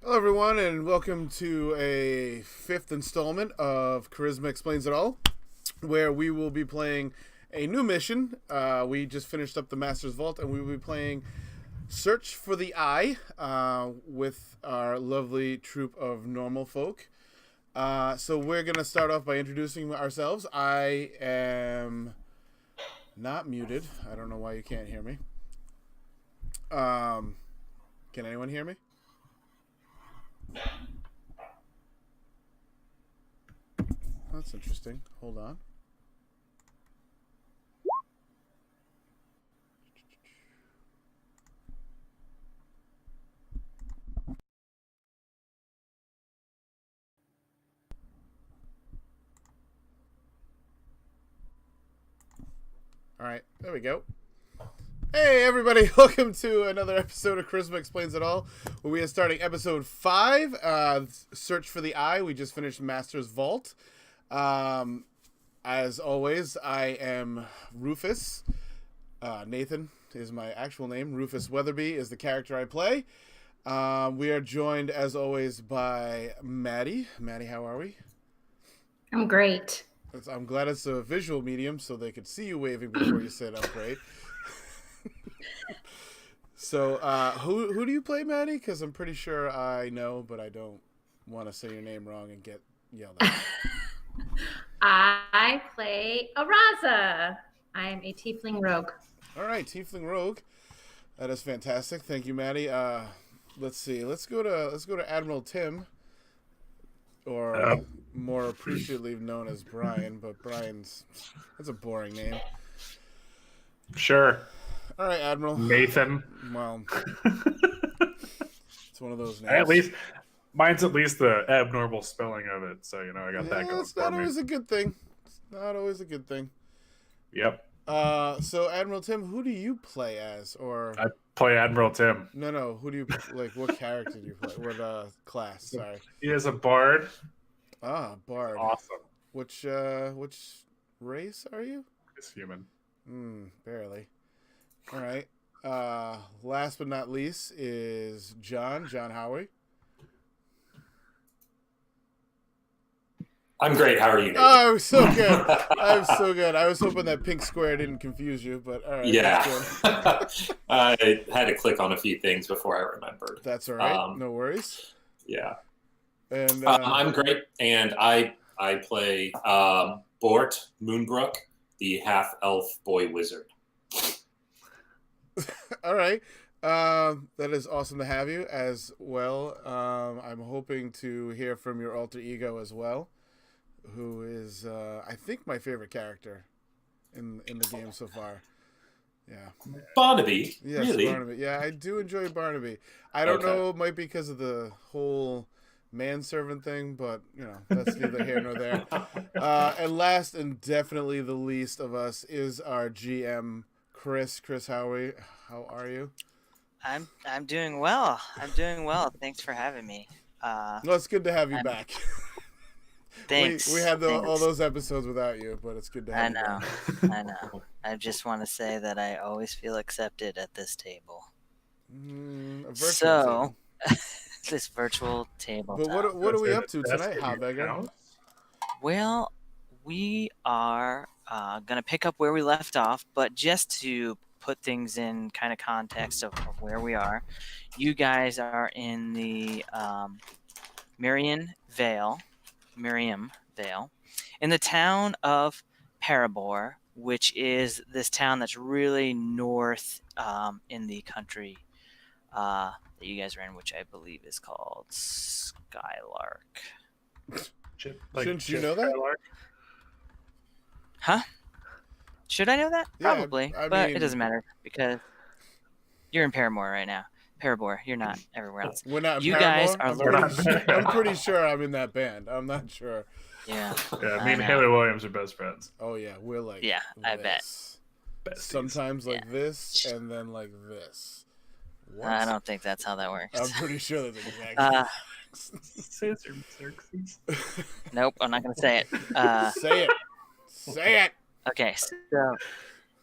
Hello, everyone, and welcome to a fifth installment of Charisma Explains It All, where we will be playing a new mission. We just finished up the Master's Vault, and we will be playing Search for the Eye with our lovely troupe of normal folk. So we're going to start off by introducing ourselves. I am not muted. I don't know why you can't hear me. Can anyone hear me? That's interesting. Hold on. All right, there we go. Hey, everybody. Welcome to another episode of Charisma Explains It All, where we are starting episode 5, Search for the Eye. We just finished Master's Vault. As always, I am Rufus. Nathan is my actual name. Rufus Weatherby is the character I play. We are joined, as always, by Maddie. Maddie, how are we? I'm great. I'm glad it's a visual medium so they could see you waving before you said I'm great. So, who do you play, Maddie? Because I'm pretty sure I know, but I don't want to say your name wrong and get yelled at. I play Araza. I'm a tiefling rogue. All right, Tiefling Rogue. That is fantastic. Thank you, Maddie. Let's see. Let's go to Admiral Tim, or more appreciatively known as Brian. But that's a boring name. Sure. All right, Admiral. Nathan. Well, it's one of those names. Mine's at least the abnormal spelling of it, so I got that going. It's not always a good thing. It's not always a good thing. Yep. So Admiral Tim, who do you play as? Or I play Admiral Tim. No. Who do you like? What character do you play? What class? Sorry. He is a bard. Ah, bard. Awesome. Which race are you? He's human. Barely. All right. Last but not least is John Howie. I'm great. How are you, Nathan? Oh, I'm so good. I'm so good. I was hoping that pink square didn't confuse you, but all right. Yeah. I had to click on a few things before I remembered. That's all right. No worries. Yeah. And I'm great, and I play Bort Moonbrook, the half-elf boy wizard. All right. That is awesome to have you as well. I'm hoping to hear from your alter ego as well, who is, I think, my favorite character in the game so far. Yeah. Barnaby? Yes, really? Barnaby. Yeah, I do enjoy Barnaby. I don't know, it might be because of the whole manservant thing, but, that's neither here nor there. And last and definitely the least of us is our GM, Chris. Chris, how are you? I'm doing well. Thanks for having me. Well, it's good to have you back. Thanks. We had all those episodes without you, but it's good to have you back. I know. I just want to say that I always feel accepted at this table. Table. This virtual table. But what are we up to tonight, Havegger? Well, we are going to pick up where we left off, but just to put things in kind of context of where we are, you guys are in the Miriam Vale, in the town of Parabor, which is this town that's really north in the country that you guys are in, which I believe is called Skylark. Shouldn't you know that? Skylark? Huh? Should I know that? Yeah, Probably, I but mean- it doesn't matter because you're in Paramore right now. Parabor, you're not everywhere else. We're not. You Paramore? guys are I'm pretty sure I'm in that band. I'm not sure. Yeah. Yeah, me and I know. Haley Williams are best friends. Oh yeah, we're like. Yeah, I bet. this. Besties. Sometimes like this, and then like this. What? I don't think that's how that works. I'm pretty sure that's exactly. Caesar Xerxes. Nope, I'm not gonna say it. Say it. Say it. Okay, so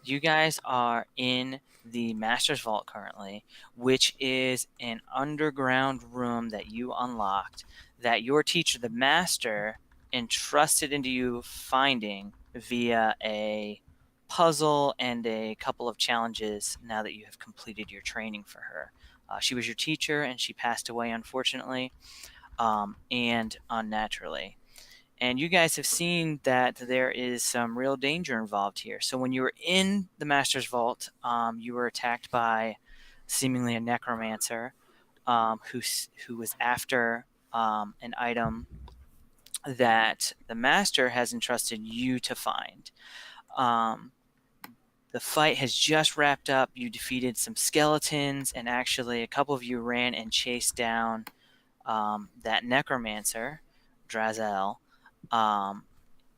you guys are in the Master's Vault currently, which is an underground room that you unlocked that your teacher, the Master, entrusted into you finding via a puzzle and a couple of challenges now that you have completed your training for her. She was your teacher and she passed away, unfortunately, and unnaturally. And you guys have seen that there is some real danger involved here. So when you were in the Master's Vault, you were attacked by seemingly a necromancer who was after an item that the Master has entrusted you to find. The fight has just wrapped up. You defeated some skeletons, and actually a couple of you ran and chased down that necromancer, Drazel,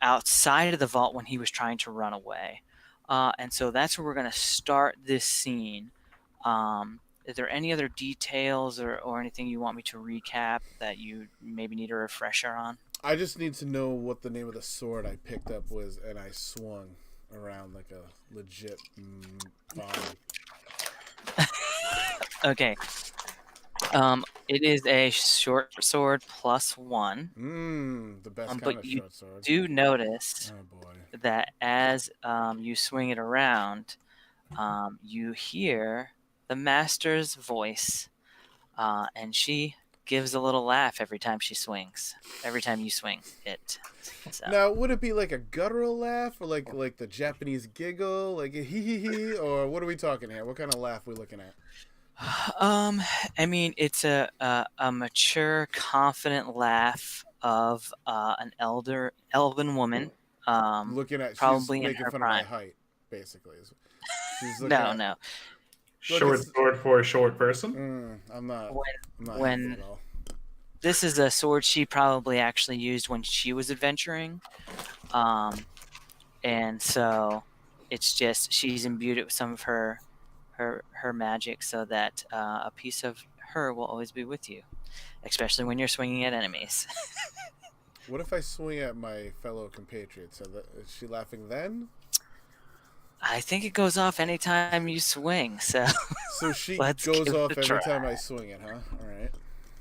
outside of the vault when he was trying to run away. And so that's where we're going to start this scene. Is there any other details or anything you want me to recap that you maybe need a refresher on? I just need to know what the name of the sword I picked up was, and I swung around like a legit bomb. Okay. It is a short sword +1. The best kind but of you short sword. do notice Oh boy. that as you swing it around, you hear the Master's voice, and she gives a little laugh every time you swing it. So, Now, would it be like a guttural laugh, or like the Japanese giggle, like a hee hee hee, or what are we talking here? What kind of laugh are we looking at? I mean, it's a mature, confident laugh of an elven woman. Looking at, probably she's in making her fun prime. of my height, basically. She's looking at, No. Short sword for a short person. I'm not When happy at all. this is a sword she probably actually used when she was adventuring, and so it's just she's imbued it with some of her magic, so that a piece of her will always be with you, especially when you're swinging at enemies. What if I swing at my fellow compatriots? Is she laughing then? I think it goes off anytime you swing, so So she Let's goes give it off a every try. time I swing it, huh? All right.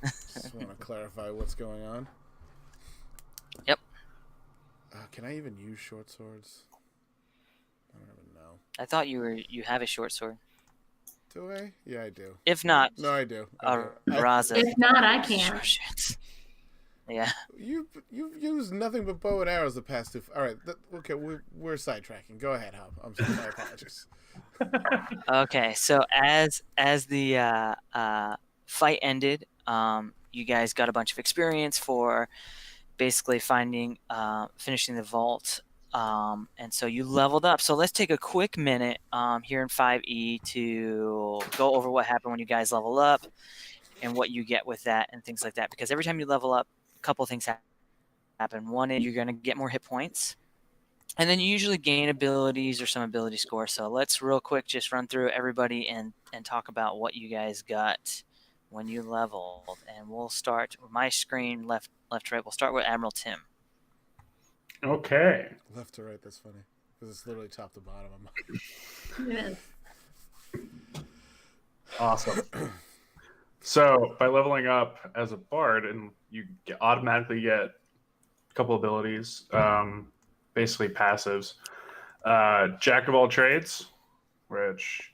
Just want to clarify what's going on. Yep. Can I even use short swords? I don't even know. I thought you have a short sword. Do I? Yeah, I do. If not, No, I do. Raza. If not, I can. Shit. Yeah. You've used nothing but bow and arrows the past two. All right. Okay, we're sidetracking. Go ahead, Hop. I'm sorry. My apologies. Okay, so as the fight ended, you guys got a bunch of experience for basically finishing the vault, and so you leveled up. So let's take a quick minute here in 5e to go over what happened when you guys level up and what you get with that and things like that. Because every time you level up, a couple of things happen. One is you're going to get more hit points. And then you usually gain abilities or some ability score. So let's real quick just run through everybody and talk about what you guys got when you leveled. And we'll start my screen left to right. We'll start with Admiral Tim. Okay. Left to right. That's funny because it's literally top to bottom. Yes. Awesome. So by leveling up as a bard, and you automatically get a couple abilities, basically passives. Jack of all trades, which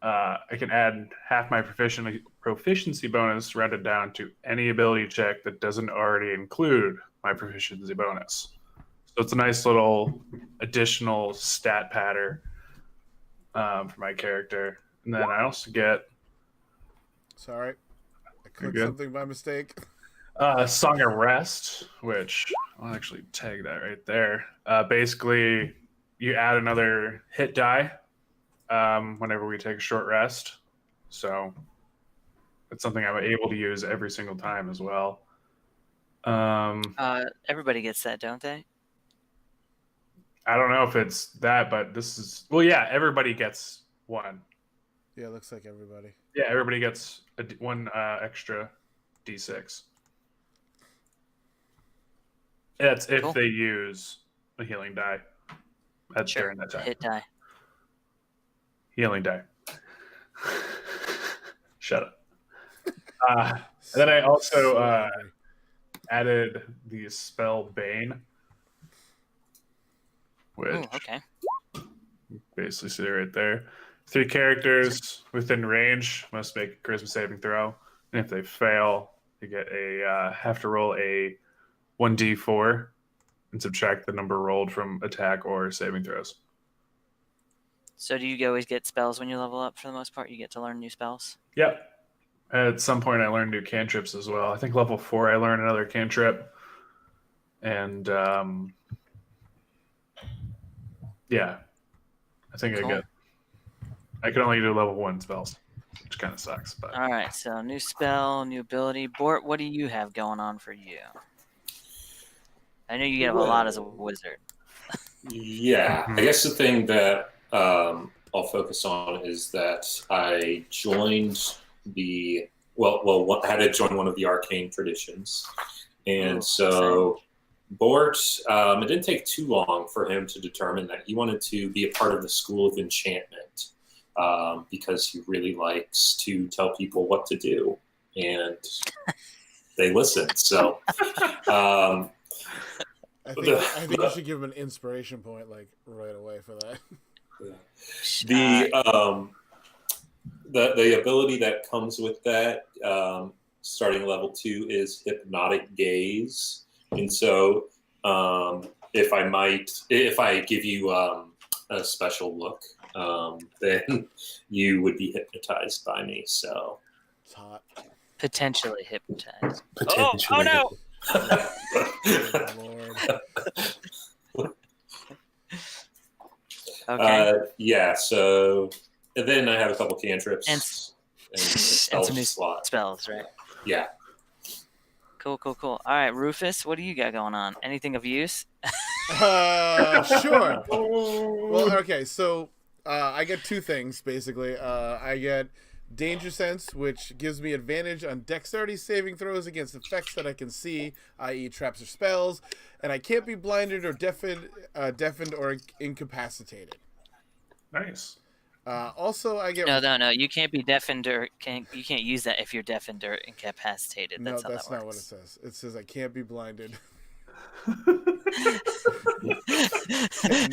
I can add half my proficiency bonus rounded down to any ability check that doesn't already include my proficiency bonus. So it's a nice little additional stat pattern for my character. And then I also get Sorry, I clicked good. something by mistake. Song of Rest, which I'll actually tag that right there. Basically, you add another hit die whenever we take a short rest. So it's something I'm able to use every single time as well. Everybody gets that, don't they? I don't know if it's that, but this is... Well, yeah, everybody gets one. Yeah, looks like everybody. Yeah, everybody gets one extra D6. That's if Cool. they use a healing die. That's Sure. during that time. Hit die. Healing die. Shut up. And then I also So angry. added the spell Bane, which Ooh, okay. basically see right there. 3 characters within range must make a charisma saving throw, and if they fail, they get have to roll a 1d4 and subtract the number rolled from attack or saving throws. So do you always get spells when you level up for the most part? You get to learn new spells? Yep. At some point, I learned new cantrips as well. I think level 4, I learned another cantrip, and yeah, I think Cool. I can only do level 1 spells, which kind of sucks. But All right, so new spell, new ability. Bort, what do you have going on for you? I know you have a lot as a wizard. Yeah, I guess the thing that I'll focus on is that I joined I had to join one of the arcane traditions, and Ooh, so Bort, it didn't take too long for him to determine that he wanted to be a part of the School of Enchantment because he really likes to tell people what to do, and they listen. So. I think you should give him an inspiration point like right away for that. The ability that comes with that starting level 2 is hypnotic gaze, and so if I give you a special look, then you would be hypnotized by me. So It's hot. Potentially hypnotized. potentially. Oh no! Good Lord. Okay. Yeah. So and then I have a couple cantrips And spell some new slots. spells, right? Yeah. Cool. All right, Rufus, what do you got going on? Anything of use? Sure. Well, okay, so I get 2 things basically. I get Danger Sense, which gives me advantage on dexterity saving throws against effects that I can see, i.e., traps or spells, and I can't be blinded or deafened or incapacitated. nice. Also, I get No. You can't be deafened or you can't use that if you're deafened or incapacitated. no, That's how that's that not what it works. says. It says I can't be blinded.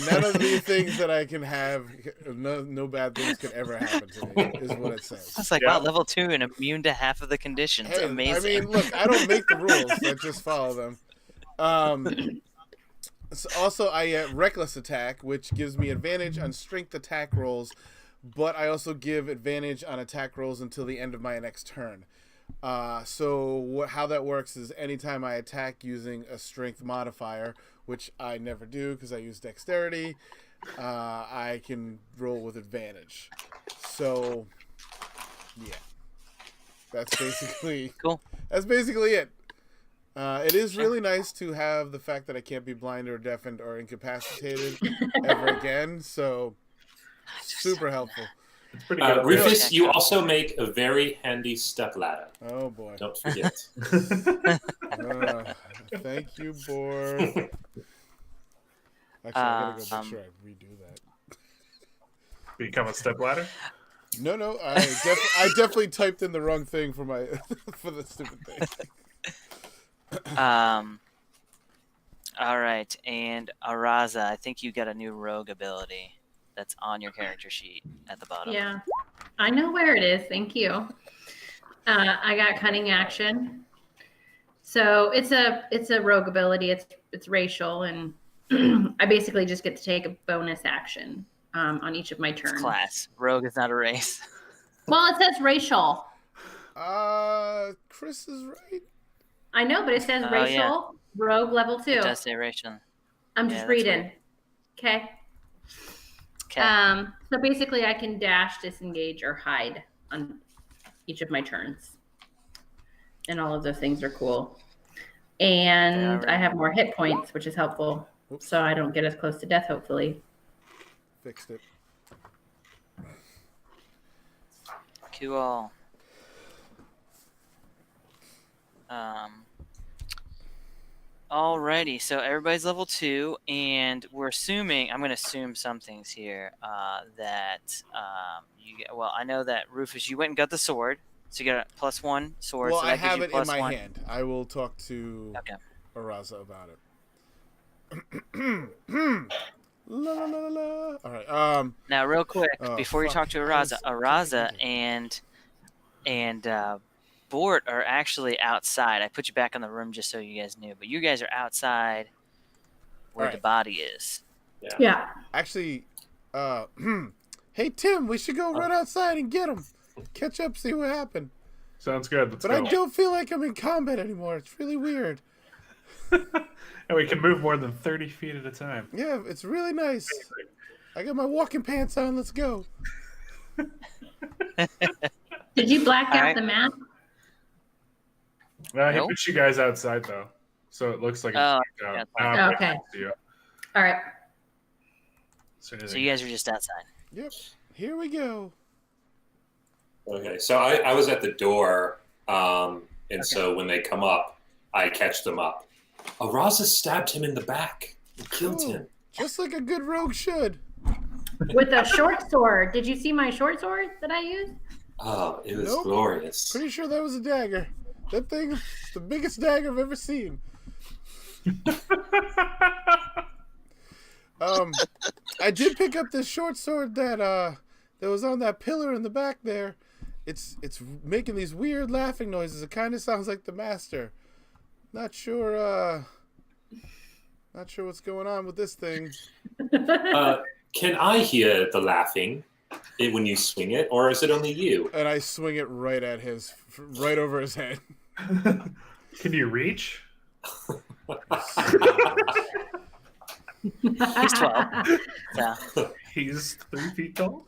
None None of the things that I can have, no bad things could ever happen to me, is what it says. It's like, Yeah. wow, level 2 and immune to half of the conditions. Hey, Amazing. I mean, look, I don't make the rules. I just follow them. So also, I get Reckless Attack, which gives me advantage on strength attack rolls, but I also give advantage on attack rolls until the end of my next turn. So how that works is anytime I attack using a strength modifier, which I never do because I use dexterity, I can roll with advantage. So, yeah. That's basically Cool. That's basically it. It is really nice to have the fact that I can't be blind or deafened or incapacitated ever again. So super helpful. It's pretty good. Rufus, you also make a very handy step ladder. Oh boy. Don't forget. Thank you, Bort. Actually, I gotta go make sure I redo that. Become a stepladder. No, I definitely typed in the wrong thing for my for the stupid thing. All right, and Araza, I think you got a new rogue ability that's on your character sheet at the bottom. Yeah, I know where it is. Thank you. I got cunning action. So it's a rogue ability. It's racial, and I basically just get to take a bonus action on each of my It's turns. class. Rogue is not a race. Well, it says racial. Chris is right. I know, but it says Oh, racial. yeah. Rogue level 2. It does say racial. I'm Yeah, just that's reading. weird. Okay. Okay. So basically, I can dash, disengage, or hide on each of my turns, and all of those things are cool. And I have more hit points, which is helpful, Oops. so I don't get as close to death. Hopefully. Fixed it. Cool. Alrighty, so everybody's level 2, and we're assuming, I'm going to assume some things here, that well, I know that Rufus, you went and got the sword, so you got a +1 sword, Well, so I that gives have you it in my +1. hand. I will talk to Okay. Araza about it. La la la la la. All right. Now, real quick, Oh, before you fuck. talk to Araza and Bort are actually outside. I put you back in the room just so you guys knew, but you guys are outside where the Alright. body is. Yeah. Actually, hey Tim, we should go run outside and get him. Catch up, see what happened. Sounds good. Let's But go. I don't feel like I'm in combat anymore. It's really weird. And we can move more than 30 feet at a time. Yeah, it's really nice. I got my walking pants on. Let's go. Did you black out Alright. the map? He Nope. puts you guys outside though, so it looks like it's Oh, blacked out. yeah. Now I'm Okay. right next to you. All right. So So you guys are just outside. Yep. Here we go. Okay, so I was at the door, and so when they come up, I catch them up. Araza stabbed him in the back and killed Cool. him. Just like a good rogue should. With a short sword. Did you see my short sword that I used? Oh, it was Nope. glorious. Pretty sure that was a dagger. That thing is the biggest dagger I've ever seen. I did pick up this short sword that was on that pillar in the back there. It's making these weird laughing noises. It kind of sounds like the master. Not sure what's going on with this thing. Can I hear the laughing when you swing it, or is it only you? And I swing it right over his head. Can you reach? He's 12. So, He's 3 feet tall.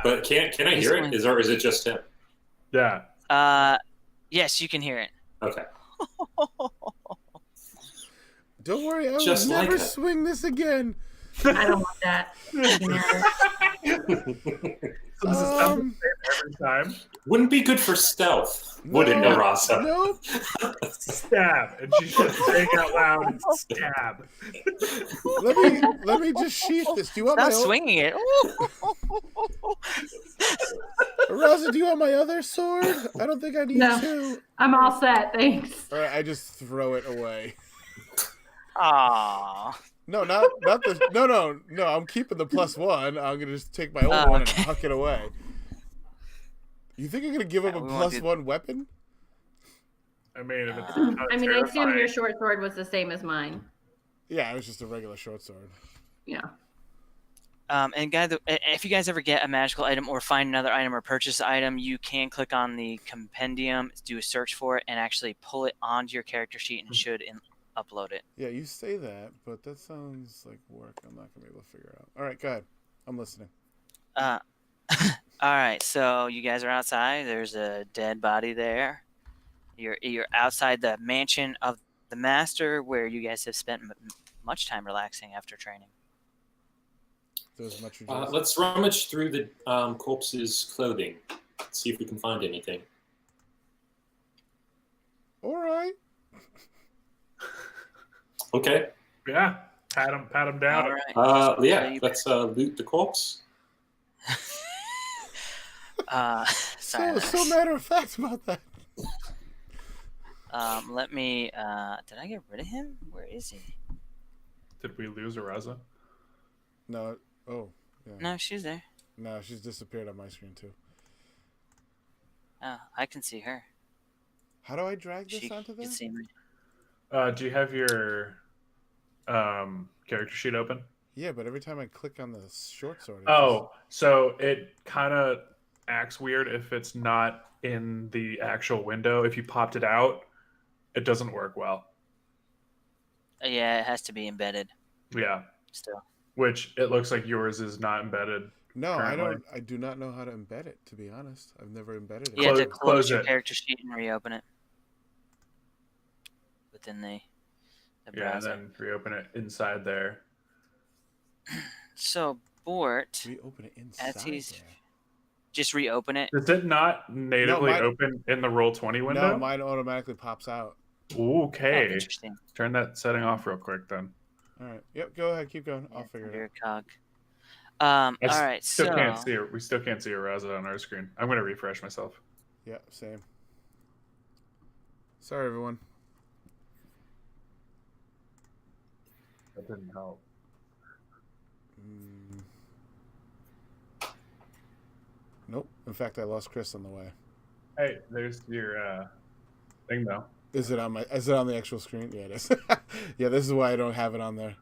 But can I hear it? Or is it just him? Yeah. yes, you can hear it. Okay. Don't worry, I will Just like never it. swing this again. I don't want that. So this is something every time. Wouldn't be good for stealth, would it, No, Arasa? Nope. Stab, and she's just saying out loud, "Stab." Let me just sheath this. Do you want Stop my own? swinging it. Raza, do you want my other sword? I don't think I need No. two. I'm all set. Thanks. All right, I just throw it away. Aww. No, not the. No. I'm keeping the +1. I'm gonna just take my old Oh, one okay. and huck it away. You think I'm gonna give him Yeah, a we won't do- +1 weapon? I mean, if it's I mean, I assume terrifying. your short sword was the same as mine. Yeah, it was just a regular short sword. Yeah. And if you guys ever get a magical item or find another item or purchase an item, you can click on the compendium, do a search for it, and actually pull it onto your character sheet and should upload it. Yeah, you say that, but that sounds like work. I'm not gonna be able to figure out. All right, go ahead. I'm listening. All right, so you guys are outside. There's a dead body there. You're outside the mansion of the master, where you guys have spent much time relaxing after training. There's much rejoicing. Let's rummage through the corpse's clothing. See if we can find anything. All right. Okay. Yeah, pat him down. All right. So Yeah, you- let's loot the corpse. Sorry. So matter of fact about that. Let me. Did I get rid of him? Where is he? Did we lose Araza? No. Oh, yeah. No, she's there. No, she's disappeared on my screen too. Oh, I can see her. How do I drag this She onto can there? see me. Do you have your character sheet open? Yeah, but every time I click on the short sword. Oh, so it kind of acts weird if it's not in the actual window. If you popped it out, it doesn't work well. Yeah, it has to be embedded Yeah, still. which it looks like yours is not embedded. No, currently. I do not know how to embed it. To be honest, I've never embedded it. You have to Close close your it. character sheet and reopen it within the Yeah, and browser. then reopen it inside there. So Bort, We open it inside as he's there. Just reopen it. Does it not natively mine- open in the Roll20 window? No, mine automatically pops out. Oh, Okay. interesting. Turn that setting off real quick then. All right. Yep. Go ahead. Keep going. I'll Yeah, figure under it cog. I All right. Still So can't see it. We still can't see Eraza on our screen. I'm gonna refresh myself. out. Yeah. Same. Sorry, everyone. That didn't help. Mm. Nope. In fact, I lost Chris on the way. Hey, there's your thing though. Is it on the actual screen? Yeah, it is. Yeah, this is why I don't have it on there.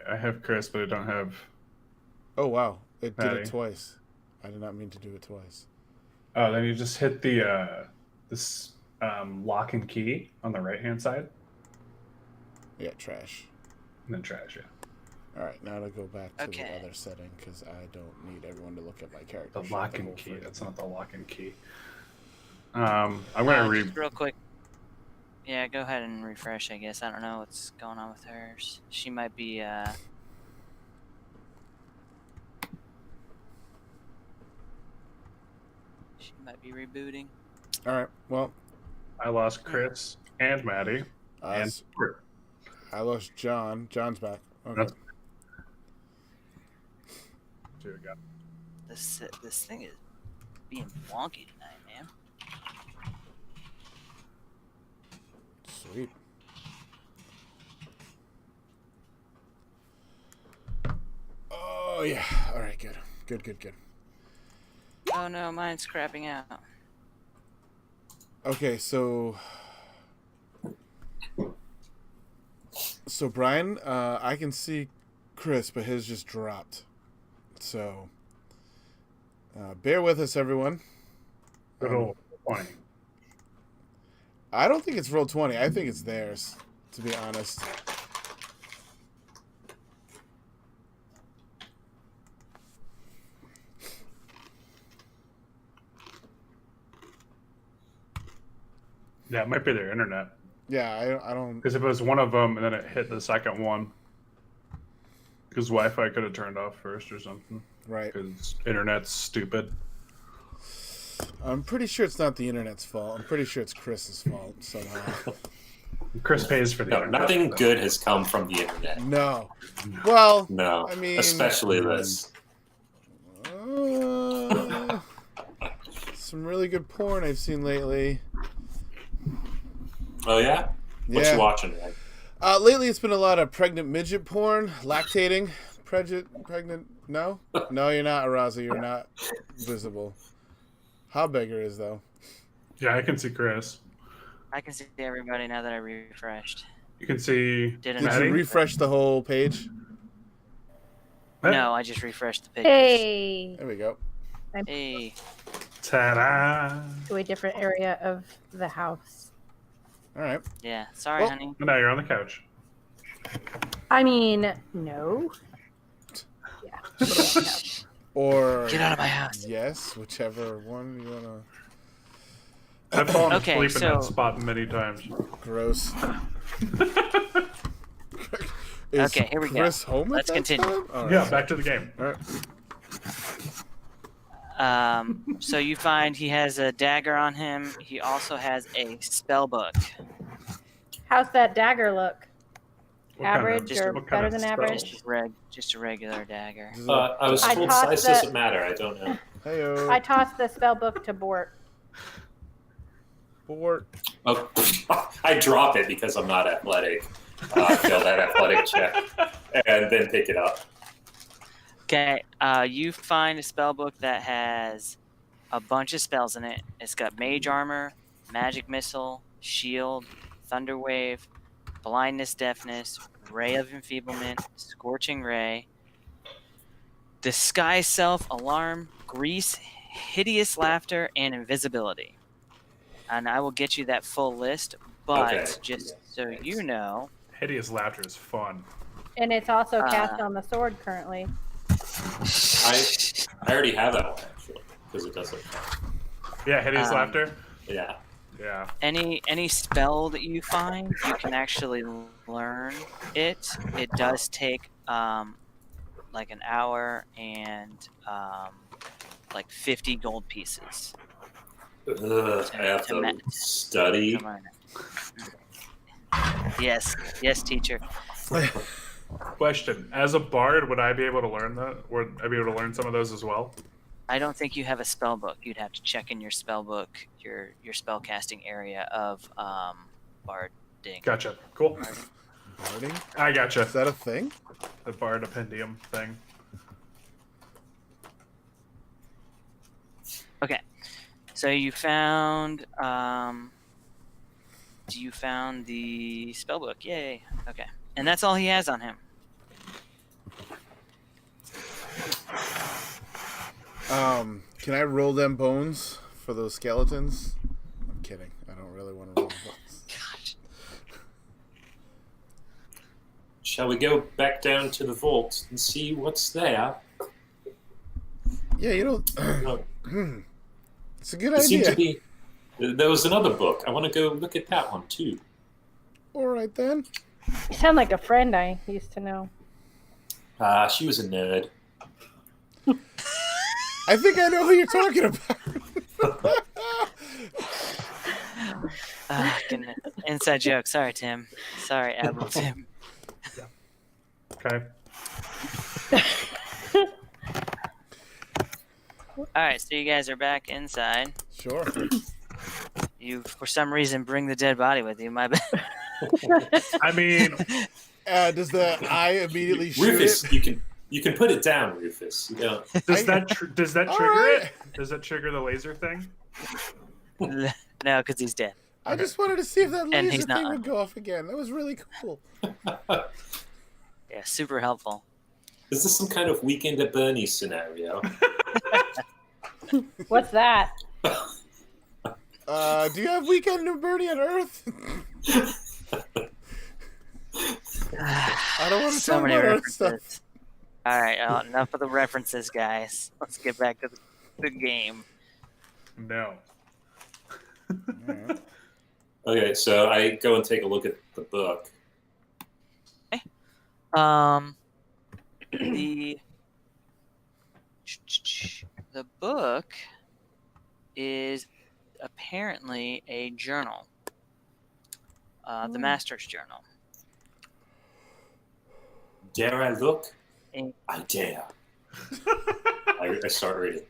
I have Chris, but I don't have. Oh wow, it did Patty. it twice. I did not mean to do it twice. Oh, then you just hit the this lock and key on the right hand side, Yeah, trash. and then trash. Yeah. All right, now to go back to Okay. the other setting because I don't need everyone to look at my character. The sheet lock the and whole key. friggin' That's time. not the lock and key. I'm gonna just real quick. Yeah, go ahead and refresh. I guess I don't know what's going on with hers. She might be. She might be rebooting. All right. Well, I lost Chris and Maddie and s- I lost John. John's back. Okay. That's- Two we got. This thing is being wonky tonight, man. Sweet. Oh yeah. All right. Good. Good. Good. Good. Oh no, mine's crapping out. Okay. So Brian, I can see Chris, but his just dropped. So bear with us, everyone. Good old 20. I don't think it's Roll20. I think it's theirs, to be honest. Yeah, it might be their internet. Yeah, I don't. Because if it was one of them and then it hit the second one, because Wi-Fi could have turned off first or something. Right. Because internet's stupid. I'm pretty sure it's not the internet's fault. I'm pretty sure it's Chris's fault somehow. Chris pays for the No, internet. nothing good has come from the internet. No. Well, No, I mean- especially this. some really good porn I've seen lately. Oh yeah, what Yeah. you watching, man? Lately it's been a lot of pregnant midget porn, lactating, pregnant. No, no, you're not, Araza. You're not visible. Hobegger is though. Yeah, I can see Chris. I can see everybody now that I refreshed. You can see Didn't Did Maddie? you refresh the whole page? No, I just refreshed the pictures. Hey, There we go. Hey. Ta-da! to a different area of the house. All right. Yeah. Sorry, Well- honey. Now you're on the couch. I mean, no. Yeah. put it on the couch. Or Get out of my house. yes, whichever one you wanna. I've fallen Okay, asleep in that so- spot many times. Gross. Is Okay, here we go. Chris home at Let's that continue. time? All right. Yeah, back to the game. All right. So you find he has a dagger on him. He also has a spell book. How's that dagger look? What kind of- Average just- or what kind better of than spell? average? Just a regular dagger. I was I told tossed size the- doesn't matter. I don't know. Heyo. I tossed the spell book to Bort. Bort. Oh, I drop it because I'm not athletic. Fail that athletic check, and then pick it up. Okay. You find a spell book that has a bunch of spells in it. It's got mage armor, magic missile, shield, thunder wave, blindness, deafness, ray of enfeeblement, scorching ray, disguise self, alarm, grease, hideous laughter, and invisibility. And I will get you that full list, but Okay. just so you know, Hideous laughter is fun. And it's also cast Uh, on the sword currently. I already have that one actually because it does look fun. Yeah, hideous laughter. Yeah. Yeah. any spell that you find, you can actually learn it. It does take like an hour and like 50 gold pieces. I have To to ma- study. to learn it. Yes, teacher. Question: as a bard, would I be able to learn that? Would I be able to learn some of those as well? I don't think you have a spell book. You'd have to check in your spell book, your spell casting area of barding. Gotcha. Cool. Barding? I gotcha. Is that a thing? The bard appendium thing. Okay, so you found the spell book. Yay. Okay, and that's all he has on him. Can I roll them bones for those skeletons? I'm kidding. I don't really want to roll bones. Gosh. Shall we go back down to the vault and see what's there? Yeah, you know, No, it's a good it seemed to idea. be. There was another book. I want to go look at that one too. All right then. You sound like a friend I used to know. She was a nerd. I think I know who you're talking about. Goodness. Inside joke. Sorry, Tim. Sorry, Admiral Tim. Okay. All right, so you guys are back inside. Sure. You, for some reason, bring the dead body with you. My bad. I mean, Does the eye immediately shoot Rufus, it? you can put it down, Rufus. You know, does that All trigger right. it? Does that trigger the laser thing? No, because he's dead. I just wanted to see if that And laser he's thing not. would go off again. That was really cool. Yeah, super helpful. is this some kind of Weekend at Bernie's scenario? What's that? Do you have Weekend at Bernie on Earth? I don't want to So talk many about Earth references. stuff. All right, enough of the references, guys. Let's get back to the game. No. Okay, so I go and take a look at the book. The book is apparently a journal, the Master's Journal. Dare I look? Eh. I dare. I start reading.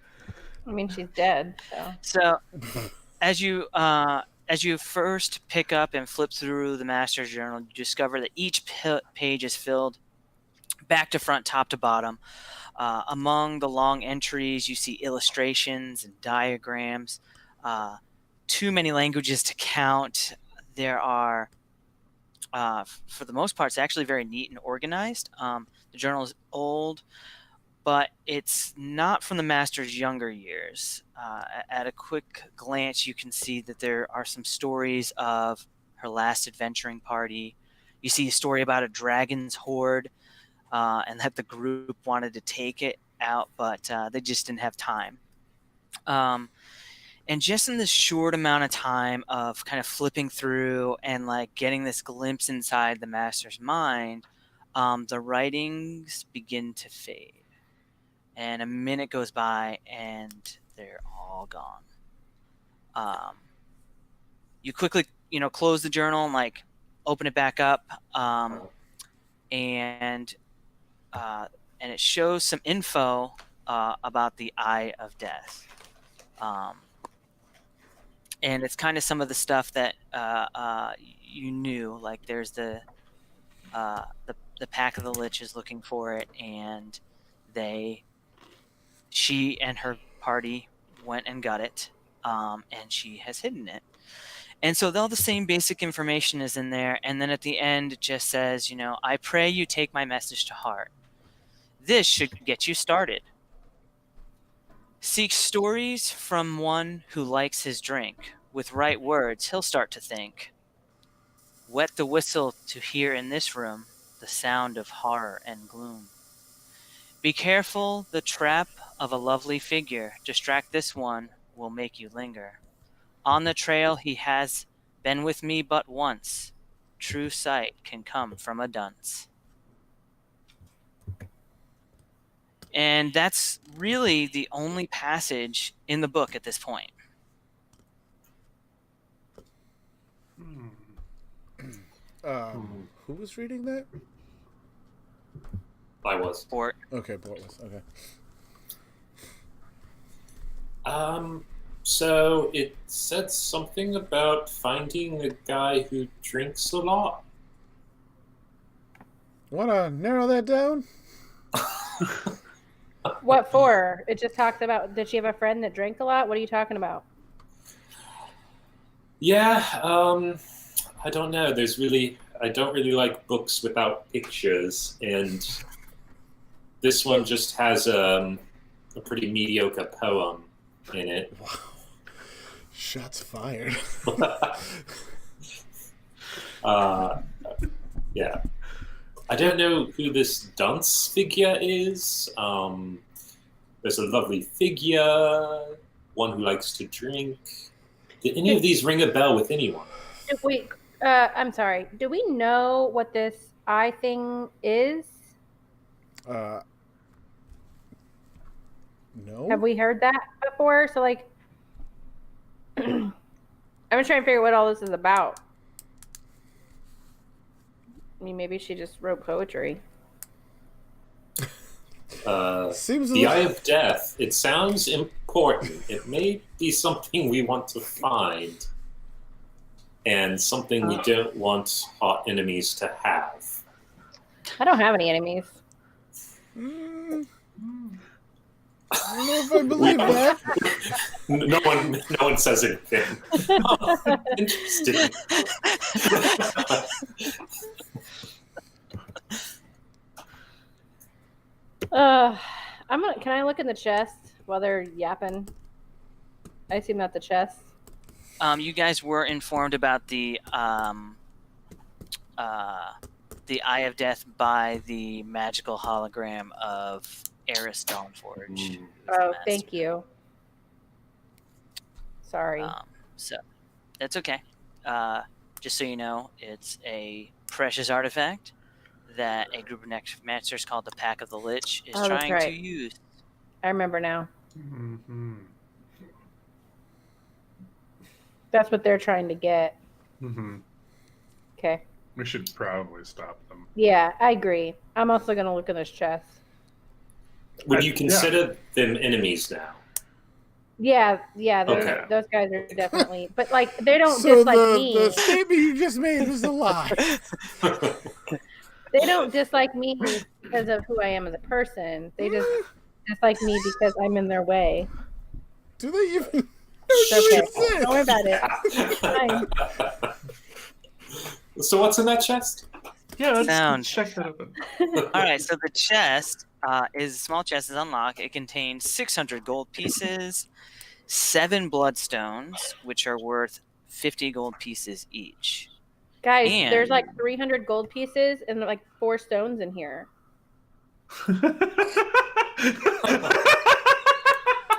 I mean, she's dead, so. So, as you first pick up and flip through the Master's Journal, you discover that each page is filled back to front, top to bottom. Among the long entries, you see illustrations and diagrams. Too many languages to count. There are, for the most part, it's actually very neat and organized. The journal is old, but it's not from the Master's younger years. At a quick glance, you can see that there are some stories of her last adventuring party. You see a story about a dragon's horde, and that the group wanted to take it out, but they just didn't have time. And just in this short amount of time of kind of flipping through and like getting this glimpse inside the Master's mind, the writings begin to fade. And a minute goes by and they're all gone. You quickly, close the journal and like open it back up, and it shows some info about the Eye of Death. And it's kind of some of the stuff that you knew. Like there's the Pack of the Lich is looking for it, and she and her party went and got it, and she has hidden it. And so all the same basic information is in there, and then at the end it just says, I pray you take my message to heart. This should get you started. Seek stories from one who likes his drink. With right words, he'll start to think. Wet the whistle to hear in this room the sound of horror and gloom. Be careful the trap of a lovely figure. Distract this one will make you linger. On the trail he has been with me but once. True sight can come from a dunce. And that's really the only passage in the book at this point. Who was reading that? I was. Or Okay, Bort was. Okay. So it said something about finding a guy who drinks a lot. Want to narrow that down? What for? It just talks about, did she have a friend that drank a lot? What are you talking about? Yeah, I don't know. I don't really like books without pictures, and this one just has a pretty mediocre poem in it. Wow. Shots fired. Yeah. I don't know who this dunce figure is. There's a lovely figure, one who likes to drink. Did any of these ring a bell with anyone? Wait, I'm sorry. Do we know what this eye thing is? No. Have we heard that before? So, like, I'm trying to figure out what all this is about. I mean, maybe she just wrote poetry. Seems The Eye of Death. It sounds important. It may be something we want to find, and something we don't want our enemies to have. I don't have any enemies. I don't know if I believe that. No one says anything. Oh, interesting. Can I look in the chest while they're yapping? I assume that's the chest. you guys were informed about the Eye of Death by the magical hologram of Eris Dawnforge. who's the Oh, master. thank you. Sorry. So that's okay. Just so you know, it's a precious artifact that a group of masters called the Pack of the Lich is Oh, that's trying to right. use. I remember now. Mm-hmm. That's what they're trying to get. Mm-hmm. Okay. We should probably stop them. Yeah, I agree. I'm also going to look in this chest. Would you consider them enemies now? Yeah, Okay. those guys are definitely, but like they don't So dislike the me. statement you just made was a lie. They don't dislike me because of who I am as a person. They just dislike me because I'm in their way. Do they even? It's okay. Don't worry about it. Fine. So what's in that chest? Yeah, let's Sound. check that out. All right, so the chest is a small chest is unlocked. It contains 600 gold pieces, 7 bloodstones, which are worth 50 gold pieces each. Guys, And- there's like 300 gold pieces and like 4 stones in here.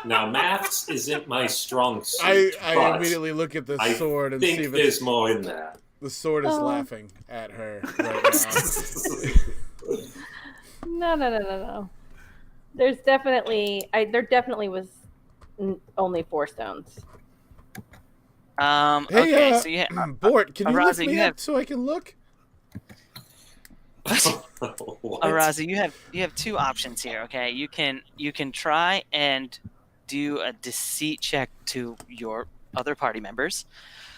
Now, maths isn't my strong suit. I but immediately look at the I sword and see think if there's more in there. the sword is Oh. laughing at her right now. No. There definitely was only 4 stones. Hey, Okay, so yeah, Bort, can you Araza, lift me you up have- so I can look? What? Araza, you have 2 options here. Okay, you can try and do a deceit check to your other party members,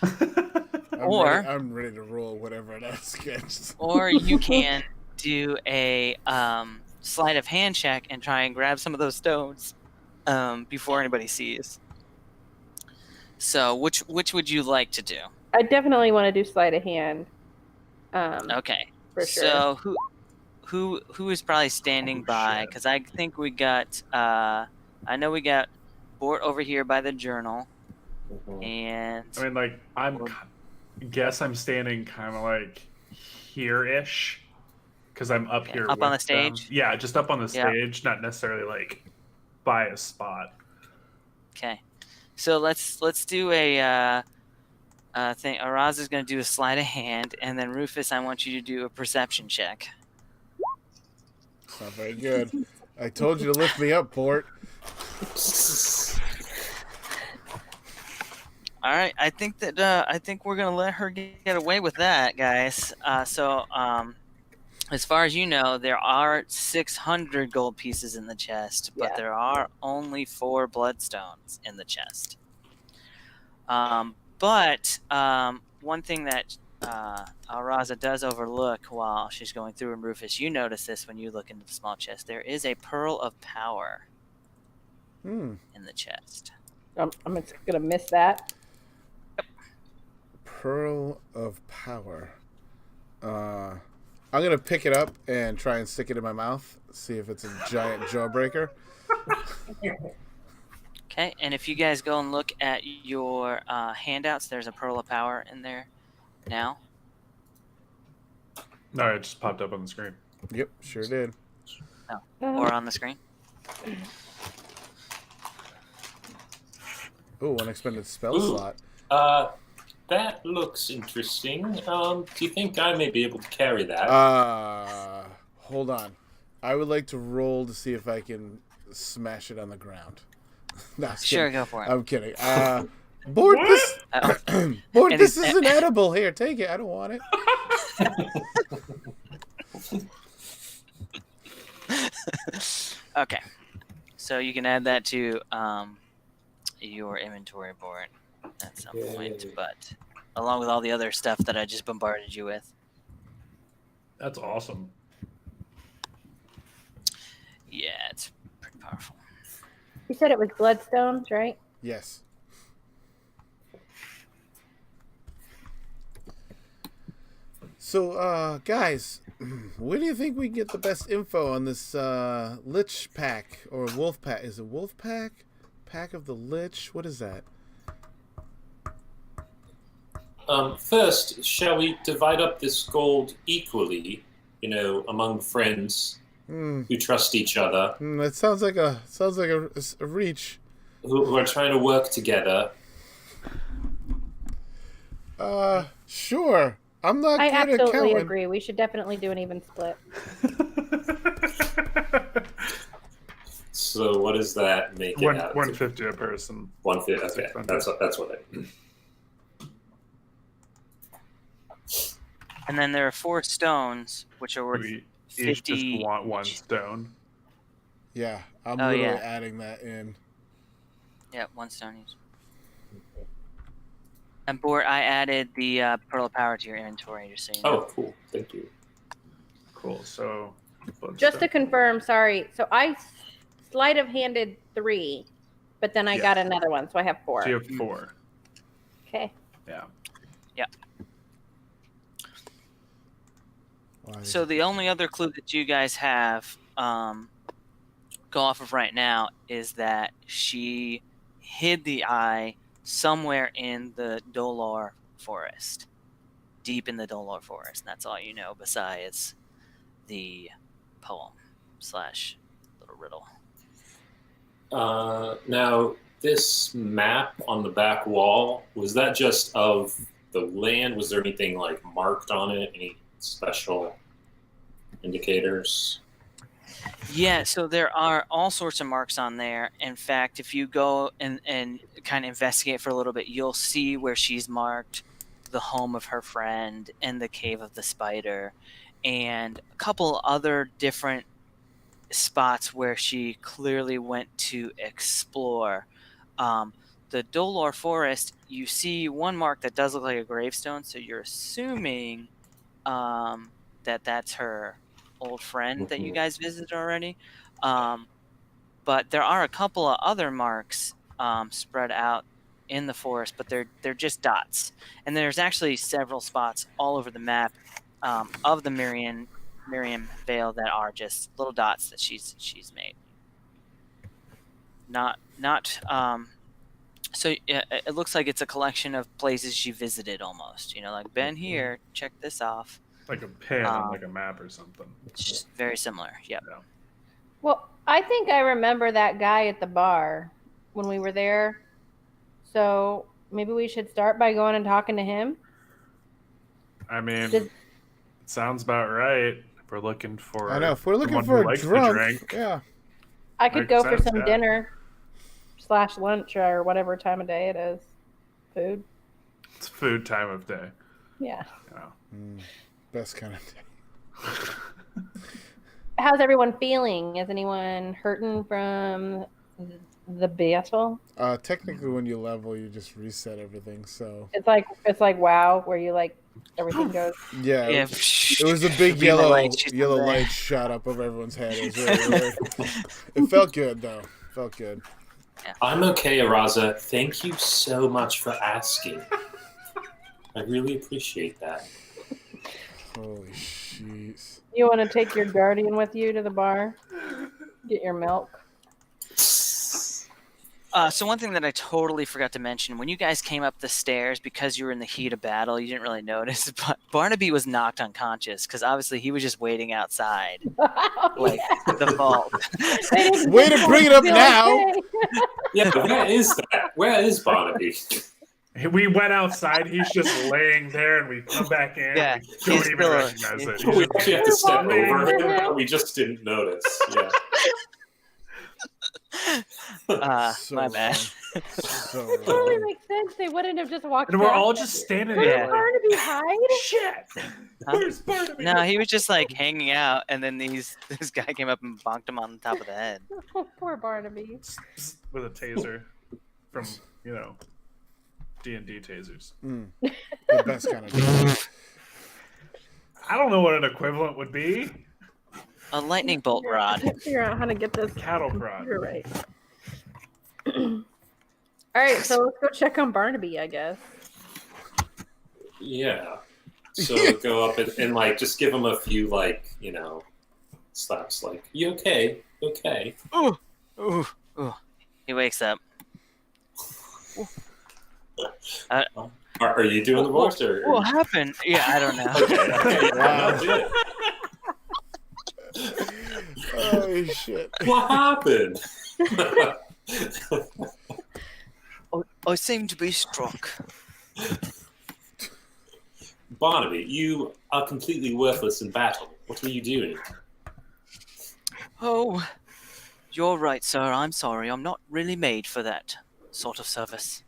I'm ready to roll whatever it is, guys. or you can do a sleight of hand check and try and grab some of those stones before anybody sees. So, which would you like to do? I definitely want to do sleight of hand. Okay. For sure. So who is probably standing by? shit. Because I think we got I know we got Bort over here by the journal, and I mean, like, guess I'm standing kind of like here-ish, because I'm up here. Up on with the them. stage? Yeah, just up on the Yeah. stage, not necessarily like by a spot. okay. So let's do a thing. Araz is going to do a sleight of hand, and then Rufus, I want you to do a perception check. It's not very good. I told you to lift me up, Port. All right, I think that I think we're gonna let her get away with that, guys. As far as you know, there are 600 gold pieces in the chest, but Yeah. there are only 4 bloodstones in the chest. One thing that Alraza does overlook while she's going through, and Rufus, you notice this when you look into the small chest, there is a pearl of power in the chest. I'm just gonna miss that. Pearl of power. I'm gonna pick it up and try and stick it in my mouth. See if it's a giant jawbreaker. Okay, and if you guys go and look at your handouts, there's a pearl of power in there now. No, it just popped up on the screen. Yep, sure did. Or on the screen. Oh, unexpended spell Ooh. slot. That looks interesting. Do you think I may be able to carry that? Hold on. I would like to roll to see if I can smash it on the ground. No, I'm Sure, kidding. go for it. I'm kidding. Board, this, Board, And this it's- is an edible. Here, take it. I don't want it. Okay, so you can add that to your inventory board at some point, Yay. but along with all the other stuff that I just bombarded you with. That's awesome. Yeah, it's pretty powerful. You said it was bloodstones, right? Yes. So, guys, where do you think we get the best info on this Lich pack or Wolf pack? Is it Wolf pack? Pack of the Lich? What is that? First, shall we divide up this gold equally, among friends Hmm. who trust each other, That sounds like a reach. who are trying to work together? Sure. I'm not I good at absolutely counting. agree. We should definitely do an even split. So what does that make it out? 150 a person. 150. Okay, 600. that's what I. And then there are 4 stones, which are worth We each 50 just want one each. stone. Yeah, I'm Oh, literally yeah. adding that in. Yeah, 1 stone each. And Bort, I added the pearl of power to your inventory, just so you know. Oh, cool. Thank you. Cool. So, Just to bloodstone. confirm, sorry. So I sleight of handed 3, but then I Yeah. got another one, so I have 4. So you have 4. Okay. Yeah. Why- So the only other clue that you guys have go off of right now is that she hid the eye somewhere in the Dolor forest, deep in the Dolor forest. And that's all you know besides the poem / little riddle. Now, this map on the back wall, was that just of the land? Was there anything like marked on it? Any special indicators? Yeah, so there are all sorts of marks on there. In fact, if you go and kind of investigate for a little bit, you'll see where she's marked the home of her friend and the cave of the spider and a couple other different spots where she clearly went to explore. The Dolor Forest, you see one mark that does look like a gravestone, so you're assuming that that's her old friend that you guys visited already. But there are a couple of other marks spread out in the forest, but they're just dots. And there's actually several spots all over the map of the Miriam Vale that are just little dots that she's made. So it looks like it's a collection of places she visited almost. Like been here, check this off. Like a pin on like a map or something. It's just very similar. Yep. Well, I think I remember that guy at the bar when we were there. So maybe we should start by going and talking to him. I mean, Does- it sounds about right. If we're looking for I know. If we're looking someone for who a likes to drunk, drink. yeah. I could Makes go for sense, some yeah. dinner / lunch or whatever time of day it is. Food. It's food time of day. Yeah. You know. Best kind of day. How's everyone feeling? Is anyone hurting from the battle? Technically, when you level, you just reset everything. So It's like WoW, where you like everything goes. yeah, Yeah, it was a big beam of yellow light shoots yellow from there. light shot up over everyone's head. It was really weird. It felt good though. Felt good. I'm okay, Araza. Thank you so much for asking. I really appreciate that. Holy jeez. You want to take your guardian with you to the bar? Get your milk. So one thing that I totally forgot to mention, when you guys came up the stairs, because you were in the heat of battle, you didn't really notice, but Barnaby was knocked unconscious because obviously he was just waiting outside, like the vault. Way to bring it up now. Yeah, where is that? Where is Barnaby? We went outside. He's just laying there, and we come back in. Yeah, we don't he's even still- recognize it. We actually have to step Laying over him, there. but we just didn't notice. Yeah. So My bad. wrong. So Totally wrong. makes sense. They wouldn't have just walked. And we're past all it. just standing Where there. did Like, Barnaby hide? Shit! Where's Barnaby? No, he was just like hanging out, and then this guy came up and bonked him on the top of the head. Oh, poor Barnaby. With a taser from D&D tasers. The best kind of day. I don't know what an equivalent would be. A lightning bolt rod. Figure out how to get this Cattle prod. computer right. All right, so let's go check on Barnaby, I guess. Yeah. So go up and like just give him a few slaps. Like, you okay? Okay. Ooh, ooh, ooh. He wakes up. Are you doing the voice or? What happened? Yeah, I don't know. Okay. Wow. No, do it. Oh shit. What happened? I seem to be struck. Barnaby, you are completely worthless in battle. What were you doing? Oh, you're right, sir. I'm sorry. I'm not really made for that sort of service.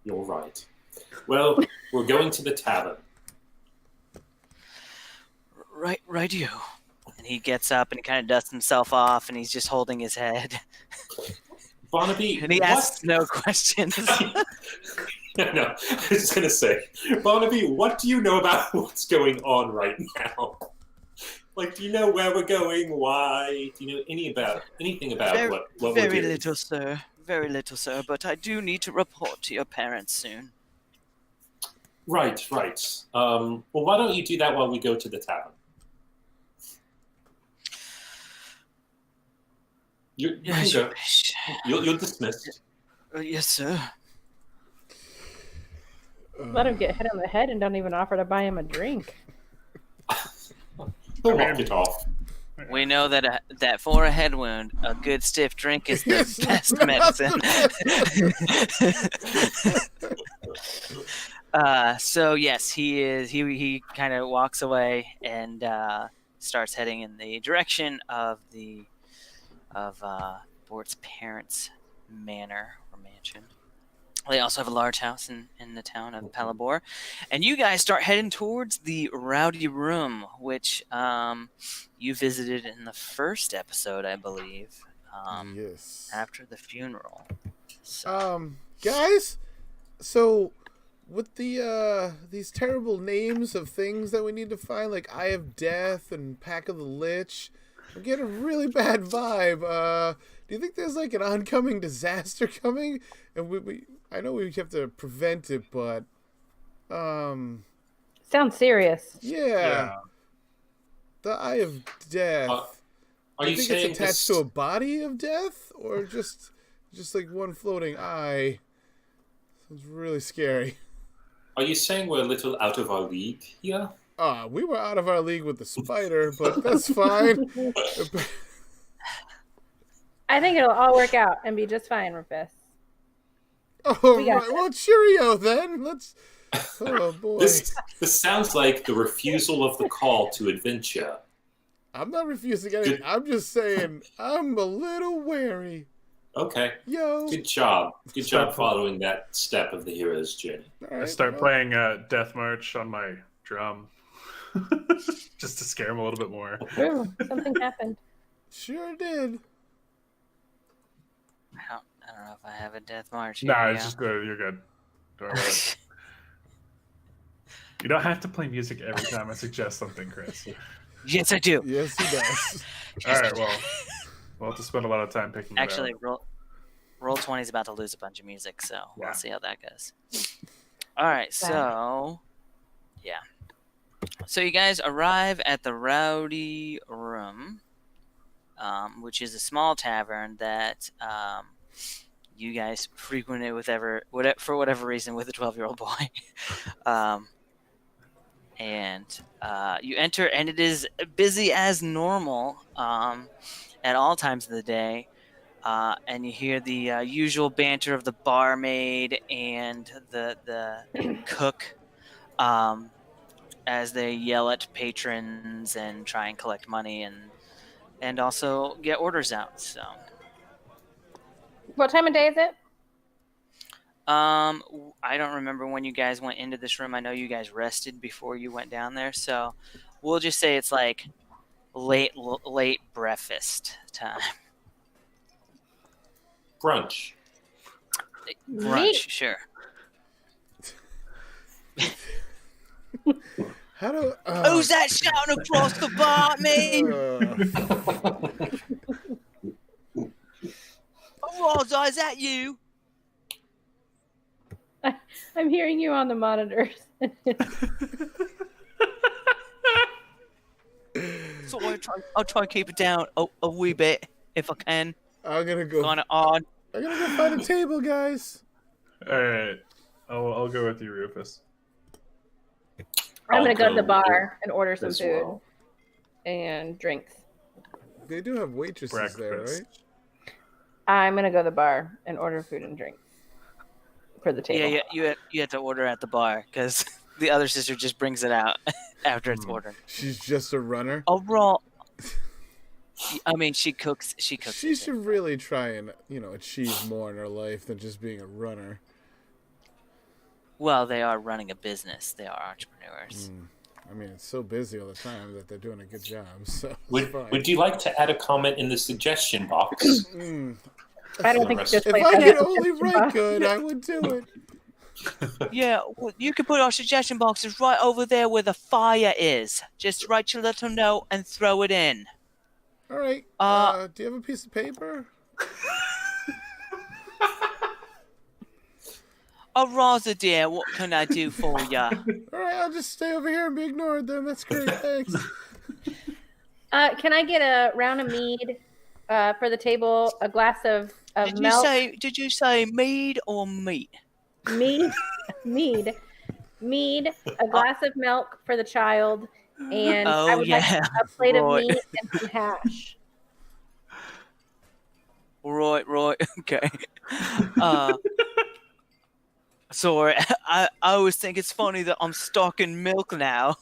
You're right. Well, we're going to the tavern. Right, you. And he gets up and kind of dusts himself off, and he's just holding his head. Barnaby, And he asks no questions. No, I was going to say, Barnaby, what do you know about what's going on right now? Like, do you know where we're going? Why? Do you know anything about what we're Very doing? little, sir. Very little, sir. But I do need to report to your parents soon. Right. Well, why don't you do that while we go to the tavern? You Yeah, can go. You're dismissed. Yes, sir. Let him get hit on the head and don't even offer to buy him a drink. He'll walk it off. We know that that for a head wound, a good stiff drink is the Yes, best no, medicine. So yes, he is. He kind of walks away and starts heading in the direction of Bort's parents' manor or mansion. They also have a large house in the town of Palabor. And you guys start heading towards the Rowdy Room, which you visited in the first episode, I believe, Yes. after the funeral. So, Guys, so with these terrible names of things that we need to find, like Eye of Death and Pack of the Lich, I'm getting a really bad vibe. Do you think there's like an oncoming disaster coming? And I know we have to prevent it, but Sounds serious. yeah. The Eye of Death. Are Do you think saying it's attached this? to a body of death, or just like one floating eye? Sounds really scary. Are you saying we're a little out of our league here? We were out of our league with the spider, but that's fine. I think it'll all work out and be just fine, Rufus. Oh, We got right. Well, cheerio then. Let's. Oh boy. This sounds like the refusal of the call to adventure. I'm not refusing anything. I'm just saying I'm a little wary. Okay. Yo. Good job. Good job following that step of the hero's journey. All I right, start well, playing Death March on my drum, just to scare him a little bit more. Ooh, something happened. Sure did. I don't know if I have a death march. Nah, Here we it's go. just you're good. Don't worry about it. You don't have to play music every time I suggest something, Chris. Yes, I do. Yes, he does. All right, well, we'll have to spend a lot of time picking Actually, it out. roll 20 is about to lose a bunch of music, so Yeah. we'll see how that goes. All right, so yeah. So you guys arrive at the Rowdy Room, which is a small tavern that you guys frequented for whatever reason with a 12-year-old boy. And you enter, and it is busy as normal at all times of the day. And you hear the usual banter of the barmaid and the cook as they yell at patrons and try and collect money and also get orders out. So, What time of day is it? I don't remember when you guys went into this room. I know you guys rested before you went down there, so we'll just say it's like late breakfast time. Brunch. Brunch, Meat. sure. How do? Who's that shouting across the bar at me? Rosa, is that you? I'm hearing you on the monitors. So I'll try and keep it down a wee bit if I can. I'm gonna go. Kind of odd. I'm gonna go find a table, guys. All right, I'll go with you, Rufus. I'm gonna go to the I'll bar and order some as food well. and drinks. They do have waitresses there, Breakfast. right? I'm gonna go to the bar and order food and drinks for the table. Yeah, you have to order at the bar because the other sister just brings it out after it's ordered. She's just a runner. Overall, I mean, she cooks. She cooks. She it. should really try and achieve more in her life than just being a runner. Well, they are running a business. They are entrepreneurs. I mean, it's so busy all the time that they're doing a good job. So it's Would, fine. would you like to add a comment in the suggestion box? I don't think it's just If like I that. could only write good, I would do it. Yeah, well, you can put our suggestion boxes right over there where the fire is. Just write your little note and throw it in. All right. Do you have a piece of paper? Oh, Rosa dear, what can I do for ya? All right, I'll just stay over here and be ignored then. That's great. Thanks. Can I get a round of mead for the table? A glass of milk. Did you say mead or meat? Mead. A glass of milk for the child, and Oh, I would like yeah. a plate Right. of meat and some hash. Right, okay. Sorry, I always think it's funny that I'm stocking milk now.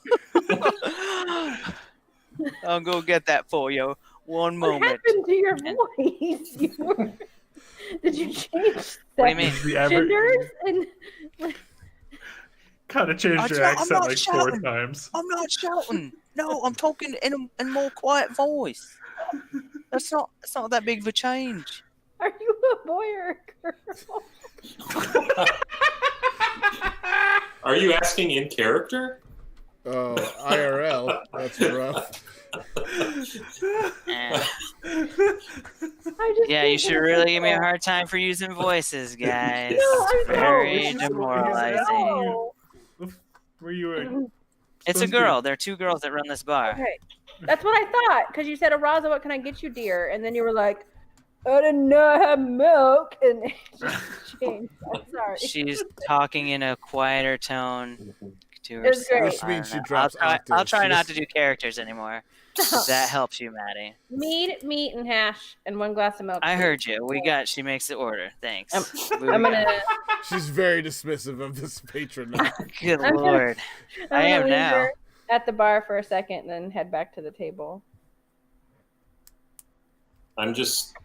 I'll go get that for you. One What moment. happened to your voice? Did you change What do you mean? The average genders? And kind of changed your I'm accent not like shouting. 4 times. I'm not shouting. No, I'm talking in a more quiet voice. That's not that big of a change. are you a boy or a girl? Are you asking in character? Oh, IRL. That's rough. Eh. I just Yeah, you think should it's really give me a girl. hard time for using voices, guys. No, I know. Very It's just- demoralizing. No. Were you a, It's a supposed to- girl. There are 2 girls that run this bar. Okay. That's what I thought, because you said, Araza, what can I get you, dear? And then you were like, I didn't know I had milk. And it just changed. I'm sorry. She's talking in a quieter tone to It was herself. great. Which I means don't she know. drops I'll octaves. try She not just- to do characters anymore. That helps you, Maddie. Meat, and hash, and 1 glass of milk. I please. heard you. She makes the order. Thanks. I'm gonna. She's very dismissive of this patron. Good I'm gonna- lord. I I'm am gonna leave now. her at the bar for a second, and then head back to the table. I'm just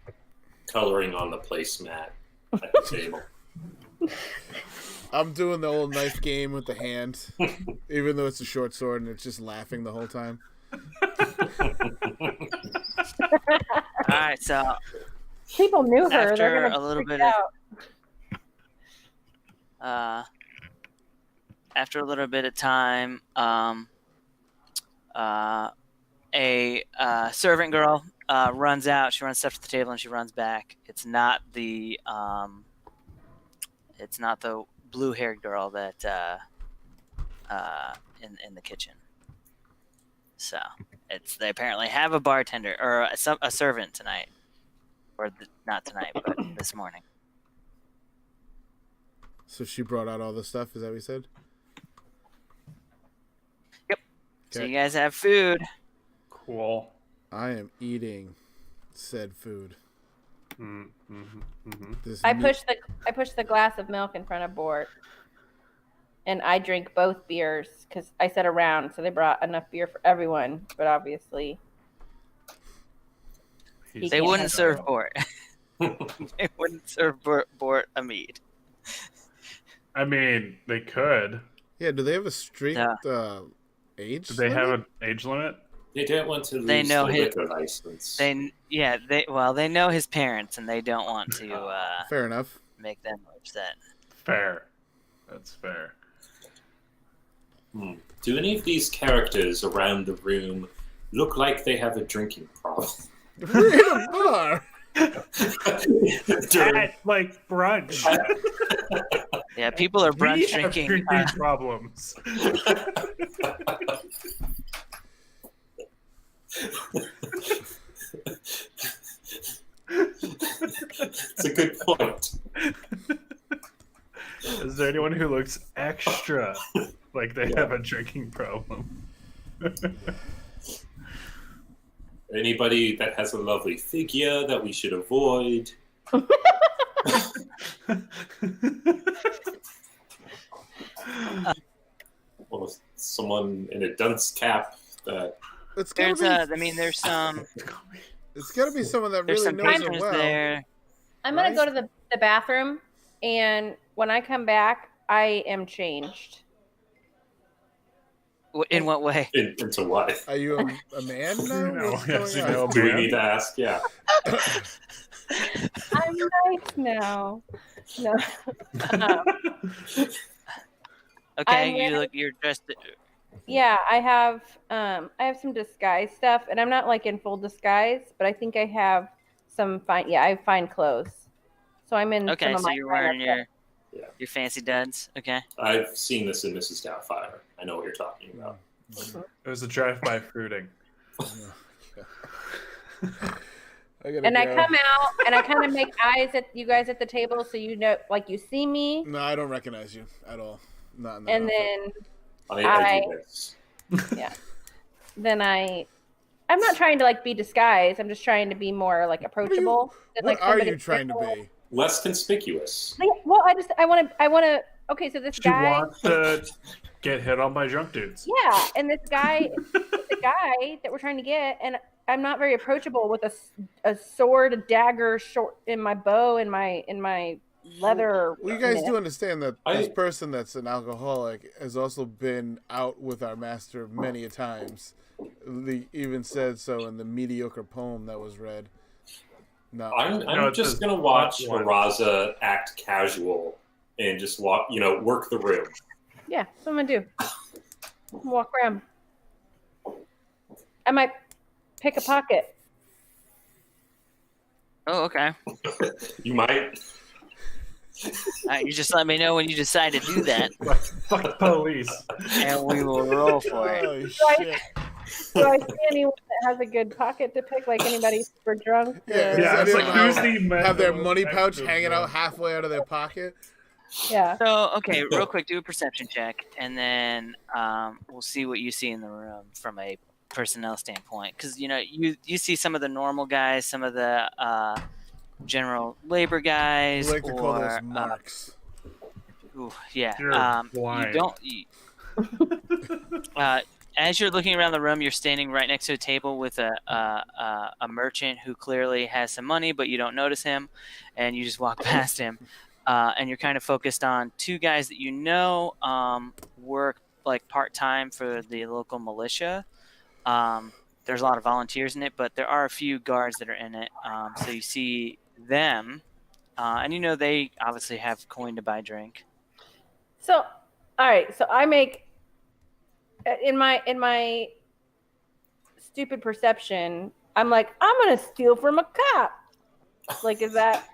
coloring on the placemat at the table. I'm doing the old knife game with the hand, even though it's a short sword and it's just laughing the whole time. All right, so People knew her. After They're gonna a little freak bit of- out. after a little bit of time, a servant girl runs out. She runs stuff to the table and she runs back. It's not the blue-haired girl that in the kitchen. So they apparently have a bartender or a servant tonight, or not tonight, but this morning. So she brought out all the stuff. Is that what you said? Yep. So Okay. you guys have food. Cool. I am eating said food. This I meat- push the glass of milk in front of Bort, and I drink both beers because I said around, so they brought enough beer for everyone. But obviously, He's They can't wouldn't have serve Bort. They wouldn't serve Bort a mead. I mean, they could. Yeah, do they have a strict Yeah. age? Do they limit? have an age limit? They don't want to lose They know the his- liquor license. They know his parents, and they don't want to Fair enough. make them upset. Fair. That's fair. Do any of these characters around the room look like they have a drinking problem? We're in a bar. During- At, like, brunch. Yeah, people are We brunch have drinking. problems. It's a good point. Is there anyone who looks extra like they have a drinking problem? Anybody that has a lovely figure that we should avoid? Or someone in a dunce cap that It's gotta There's be. there's some It's gotta be someone that there's really some knows it patrons well. there. I'm gonna Right. go to the bathroom, and when I come back, I am changed. In what way? into what? Are you a man now? No, What's yes, going you know. on? Do we need to ask? Yeah. I'm nice now. No. Um, Okay, I'm you gonna- look. You're dressed. yeah, I have some disguise stuff, and I'm not like in full disguise, but I think I have some fine. Yeah, I have fine clothes, so I'm in. Okay, some of so my you're finer wearing stuff. your fancy duds. Okay. I've seen this in Mrs. Doubtfire. I know what you're talking about. It was a drive-by fruiting. I gotta And I go. come out and I kind of make eyes at you guys at the table, so you know, like you see me, No, I don't recognize you at all. Not in that and outfit. I do this. then I'm not trying to like be disguised. I'm just trying to be more like approachable. than, What like, are somebody you trying to fickle. be? Less conspicuous. Yeah, well, I want to. Okay, so this She guy. wants to get hit on by drunk dudes. Yeah, and this guy, the guy that we're trying to get, and I'm not very approachable with a sword, a dagger, short in my bow, in my leather. Well, you guys knit. do understand that this I- person that's an alcoholic has also been out with our master many a times. He even said so in the mediocre poem that was read. No, I'm No, it just says gonna watch not one. Raza act casual and just walk, work the room. Yeah, that's what I'm gonna do. Walk around. I might pick a pocket. Oh, okay. You might. All right, you just let me know when you decide to do that, Fuck police. and we will roll for it. Holy Right. shit. Do I see anyone that has a good pocket to pick? Like anybody super drunk? Yeah, or- Yeah, it's like, Anyone who's the have their mental money pouch active hanging one? out halfway out of their pocket. Yeah. So, okay, real quick, do a perception check, and then we'll see what you see in the room from a personnel standpoint. Because you see some of the normal guys, some of the general labor We guys, like to call or those marks. ooh, yeah. You're You blind. don't. as you're looking around the room, you're standing right next to a table with a merchant who clearly has some money, but you don't notice him, and you just walk past him, and you're kind of focused on two guys that you know work like part-time for the local militia. There's a lot of volunteers in it, but there are a few guards that are in it. So you see them, and you know they obviously have coin to buy drink. So, all right. So I make in my stupid perception, I'm like, I'm gonna steal from a cop. Like, is that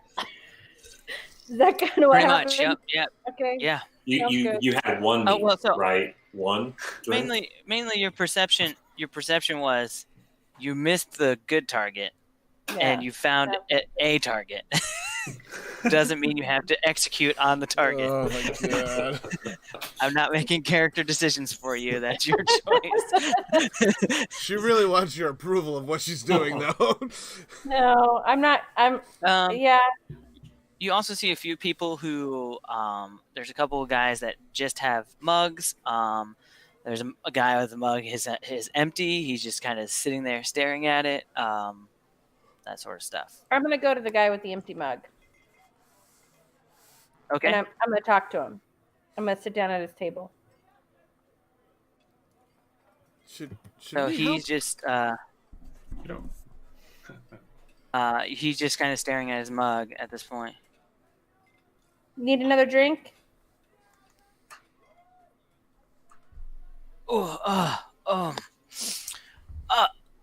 kind of what Pretty happened? much. Yep. Okay. Yeah. You had one, Oh, well, so- right? One drink? Mainly your perception was you missed the good target Yeah. and you found a target. Doesn't mean you have to execute on the target. Oh my god. I'm not making character decisions for you. That's your choice. She really wants your approval of what she's doing, though. No, I'm not. I'm. Yeah. You also see a few people who there's a couple of guys that just have mugs. There's a guy with a mug. His empty. He's just kind of sitting there staring at it. That sort of stuff. I'm gonna go to the guy with the empty mug, Okay. and I'm gonna talk to him. I'm gonna sit down at his table. Should So we he's help? just You know, he's just kind of staring at his mug at this point. Need another drink?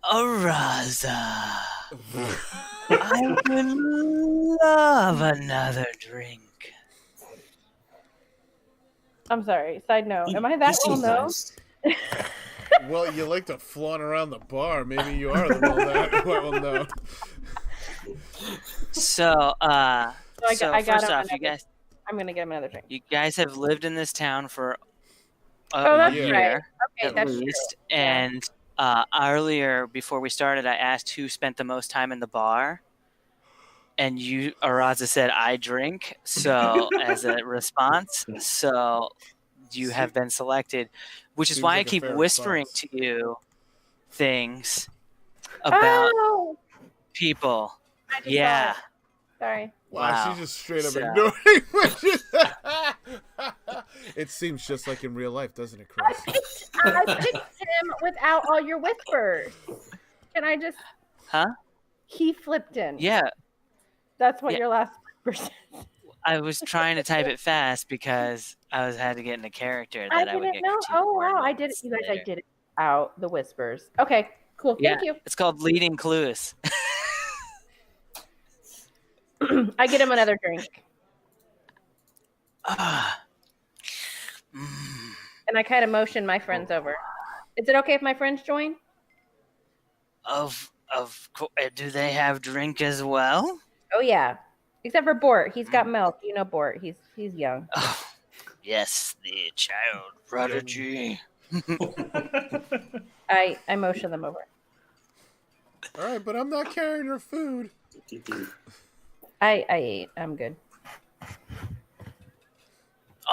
Araza. I would love another drink. I'm sorry. Side note. Am I that well known? Well, you like to flaunt around the bar. Maybe you are the one that well known. So, I got first him off, you another- guys, I'm gonna get him another drink. you guys have lived in this town for Oh, a that's year right. Okay, at that's least. true. And earlier, before we started, I asked who spent the most time in the bar, and you, Araza, said I drink. So, as a response, so you have been selected, which is Seems why like I a keep fair whispering response. to you things about Oh, people. I just Yeah. saw it. Sorry. Wow, Wow. she's just straight up So- ignoring what you It seems just like in real life, doesn't it, Chris? I picked him without all your whispers. Can I just? Huh? He flipped in. Yeah. That's what Yeah. your last whisper said. I was trying to type it fast because I had to get in a character I that I would didn't get. know. two Oh wow, I did it. coordinates You guys, I later. did it out the whispers. Okay, cool. Yeah. Thank It's called leading clues. you. I get him another drink, Ah. Mm. and I kind of motion my friends over. Is it okay if my friends join? Do they have drink as well? Oh yeah, except for Bort. He's got milk. You know Bort. He's young. Oh, yes, the child prodigy. I motion them over. All right, but I'm not carrying her food. I ate. I'm good.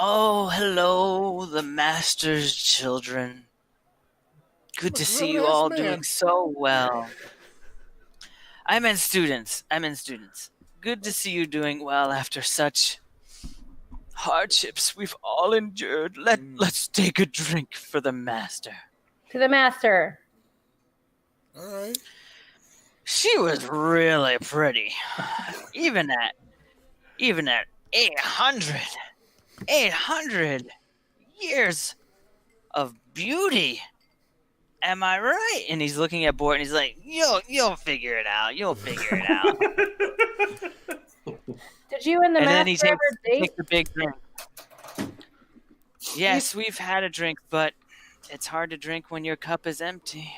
Oh, hello, the master's children. Good to see you Grown-ass all man. doing so well. I meant students. Good to see you doing well after such hardships we've all endured. Let's take a drink for the master. To the master. All right. She was really pretty. Even at 800 years of beauty. Am I right? And he's looking at Bort and he's like, You'll figure it out. You'll figure it out. Did you and the And then master he ever date? takes a big drink. Yes, we've had a drink, but it's hard to drink when your cup is empty.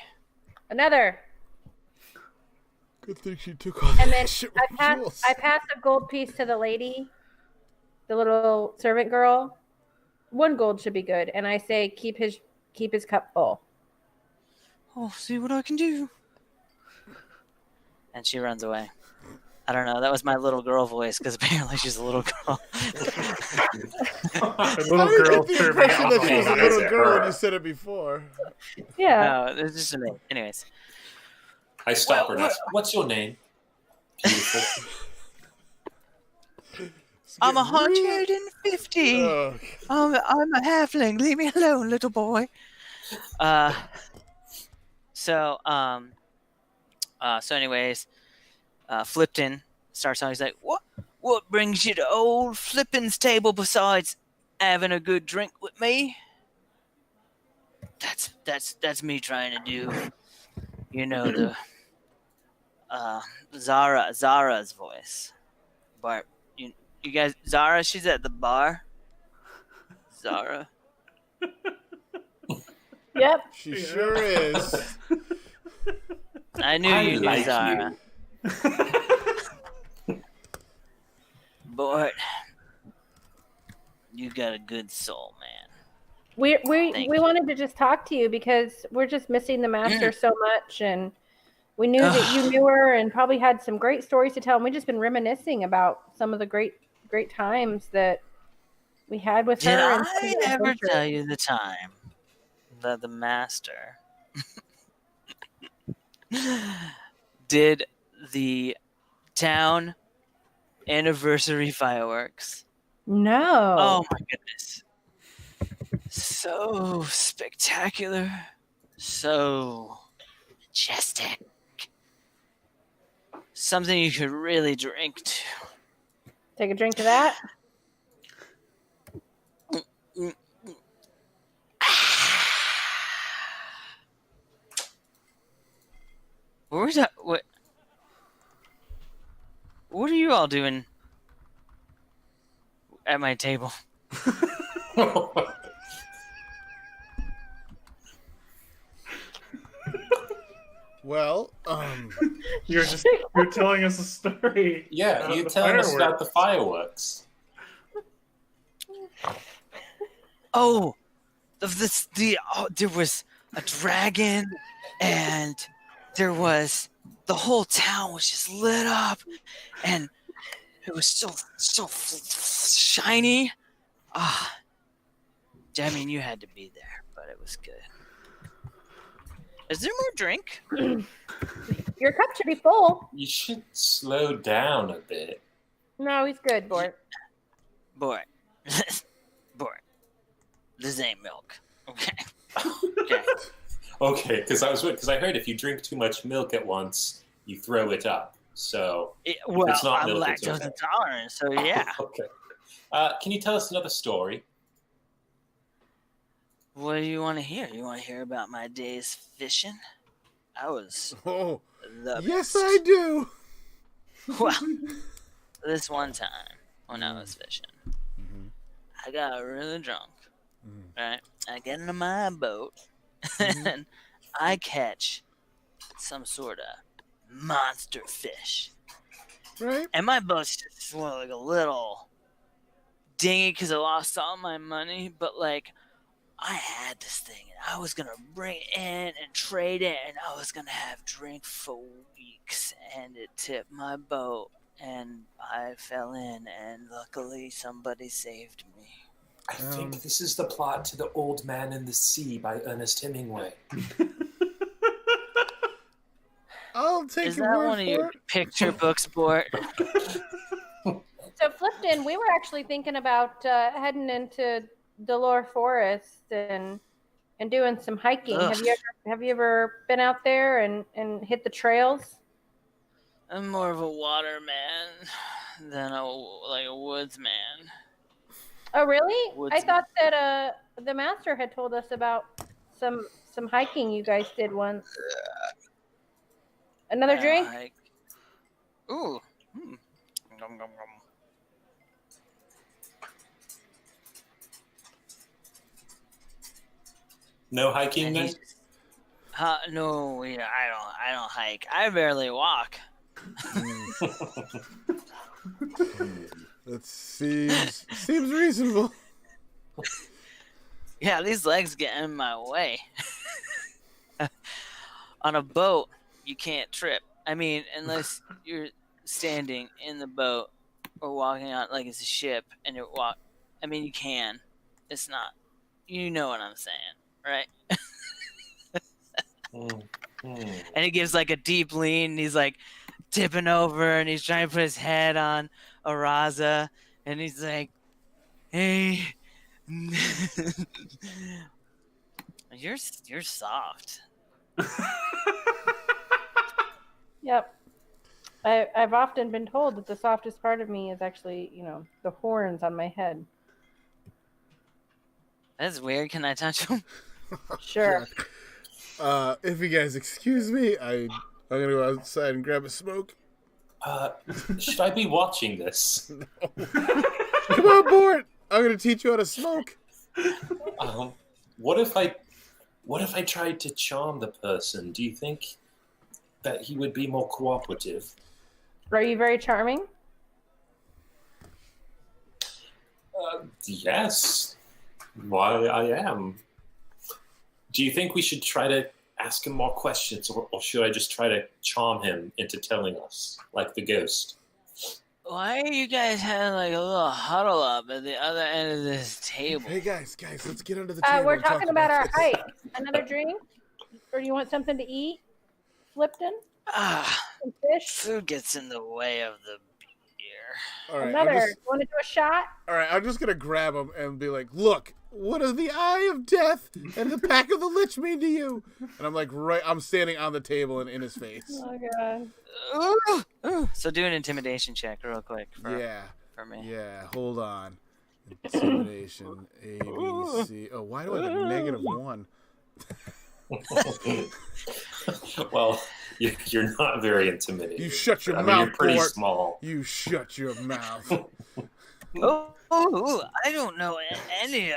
Another. Good thing she took all And that then shit I with pass Jules. I pass a gold piece to the lady, the little servant girl. 1 gold should be good. And I say keep his cup full. Oh, see what I can do. And she runs away. I don't know. That was my little girl voice because apparently she's a little girl. A little I didn't girl get the serving impression that she was a alcohol. little Is it girl when her? you said it before. Yeah. No, it's just amazing. Anyways, I stop her Well, and ask, "What's your name?" Beautiful. It's I'm getting rude. 150. Oh, I'm a halfling. Leave me alone, little boy. So anyways, Flipton starts on. He's like, What brings you to old Flippin's table besides having a good drink with me? That's me trying to do, the Zara's voice. Bart, you guys, Zara, she's at the bar. Zara. Yep. she sure is. I knew I you knew like Zara. Bart, you got a good soul, man. We Thank we you. wanted to just talk to you because we're just missing the master so much, and we knew that you knew her and probably had some great stories to tell. And we've just been reminiscing about some of the great times that we had with Did her. and I some of the ever adventures. tell you the time that the master did the town anniversary fireworks? No. Oh my goodness. So spectacular. So majestic. Something you could really drink to. Take a drink to that. What are you all doing at my table? Well, You're telling us a story. Yeah, about you're the telling us about the fireworks. fireworks. Oh, there was a dragon, and there was the whole town was just lit up, and it was so shiny. Ah, I mean, you had to be there, but it was good. Is there more drink? Your cup should be full. You should slow down a bit. No, he's good, Bort. Boy, this ain't milk. Okay. Okay. Okay, because I heard if you drink too much milk at once, you throw it up. So Well, it's not I'm milk, it's lactose okay. intolerant, so yeah. Okay. Can you tell us another story? What do you want to hear? You want to hear about my days fishing? I was oh, the yes, best. I do. Well, this one time when I was fishing, I got really drunk. Right? I get into my boat and I catch some sort of monster fish. Right? And my boat's just like a little dinghy because I lost all my money, but like I had this thing and I was gonna bring it in and trade it and I was gonna have drink for weeks, and it tipped my boat and I fell in, and luckily somebody saved me. I think this is the plot to The Old Man in the Sea by Ernest Hemingway. I'll take Is your that word one of for your it. picture books, Bort? So Flipton, we were actually thinking about heading into Delore Forest and doing some hiking. Ugh. Have you ever been out there and hit the trails? I'm more of a water man than a woods man. Oh, really? Woods- I thought that the master had told us about some hiking you guys did once. Another drink? Hike. Ooh. Nom, nom, nom. No hiking And then? he's- no, yeah, I don't hike. I barely walk. That seems reasonable. Yeah, these legs get in my way. On a boat, you can't trip. I mean, unless you're standing in the boat or walking on like it's a ship and you walk. I mean, you can. It's not. You know what I'm saying, right? And he gives like a deep lean. And he's like tipping over and he's trying to put his head on Araza. And he's like, hey. You're soft. Yep. I've often been told that the softest part of me is actually, the horns on my head. That's weird. Can I touch him? Sure. If you guys excuse me, I'm gonna go outside and grab a smoke. Should I be watching this? Come on board. I'm gonna teach you how to smoke. What if I tried to charm the person? Do you think that he would be more cooperative? Are you very charming? Yes. Why, I am. Do you think we should try to ask him more questions, or should I just try to charm him into telling us, like the ghost? Why are you guys having like a little huddle up at the other end of this table? Hey guys, let's get under the table. We're and talk talking about our this. height. Another drink? Or do you want something to eat? Flipton? Some fish? Food gets in the way of the beer. All right, Another. You want to do a shot? all right, I'm just gonna grab him and be like, "Look, what does the eye of death and the pack of the lich mean to you?" And I'm like, I'm standing on the table and in his face. Oh, God. So do an intimidation check real quick for me. Yeah. Hold on. Intimidation. A, B, C. Oh, why do I have a -1? Well, you're not very intimidating. You shut your I mouth. mean, you're pretty Bort. small. You shut your mouth. I don't know any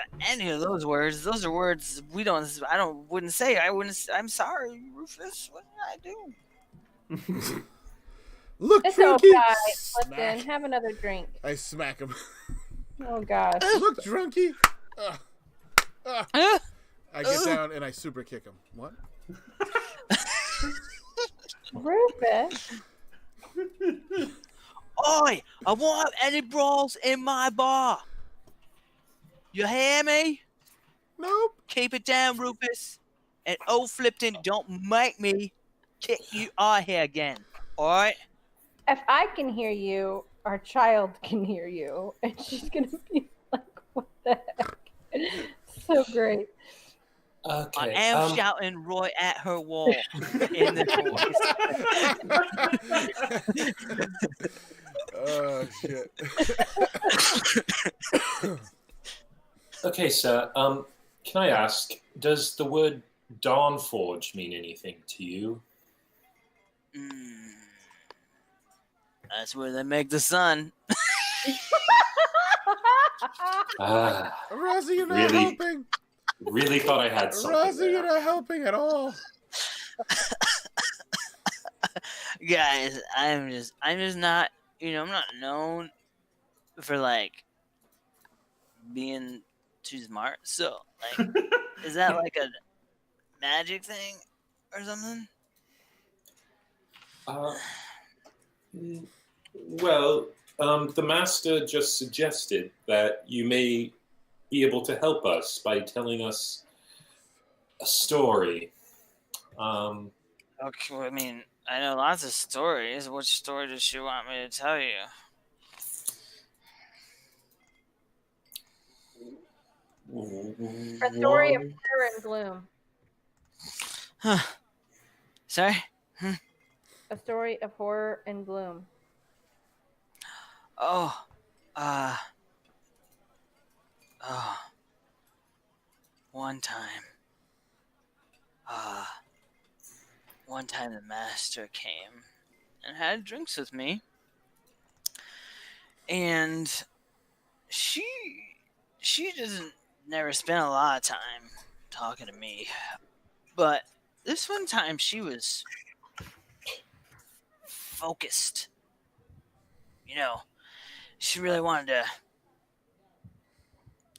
of those words. Those are words wouldn't say. I'm sorry, Rufus. What did I do? Look, It's drunkie. okay, Smack. Flipton. Have another drink. I smack him. Oh, God. Look, drunkie. I get down and I super kick him. What? Rufus. Oi! I won't have any brawls in my bar. You hear me? Nope. Keep it down, Rufus. And old Flipton, don't make me kick you out here again. All right? If I can hear you, our child can hear you. And she's going to be like, what the heck? So great. Okay. I am shouting Roy at her wall in this voice. Oh shit. Okay, sir. Can I ask, does the word Dawnforge mean anything to you? That's where they make the sun. Rosie, you're not Really? helping. Really thought I had something. Rosie, you're there. not helping at all. Guys, I'm just not, I'm not known for like being too smart. So, like, is that like a magic thing or something? Well, the master just suggested that you may be able to help us by telling us a story. Okay, well, I mean, I know lots of stories. Which story does she want me to tell you? A story of terror and gloom. Sorry? A story of horror and gloom. One time the master came and had drinks with me. And she doesn't never spent a lot of time talking to me. But this one time she was focused. She really wanted to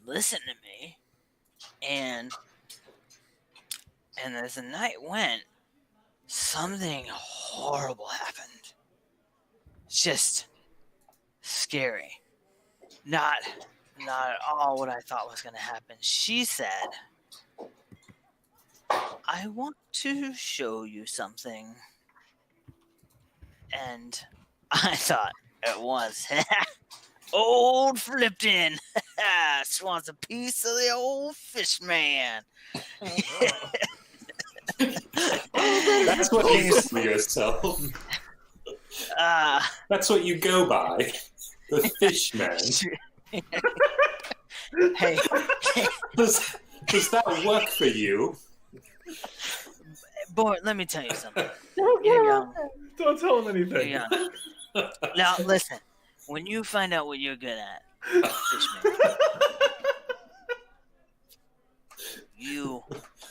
listen to me. And as the night went, something horrible happened. just scary. Not at all what I thought was going to happen. She said, I want to show you something. And I thought it was old Flipton. She wants a piece of the old fish man. That's what you call yourself. That's what you go by. The fish man. Hey, Does that work for you? boy, let me tell you something. Don't get You're her young. off her. Don't tell him You're anything. young. Now, listen. When you find out what you're good at, Fishman, you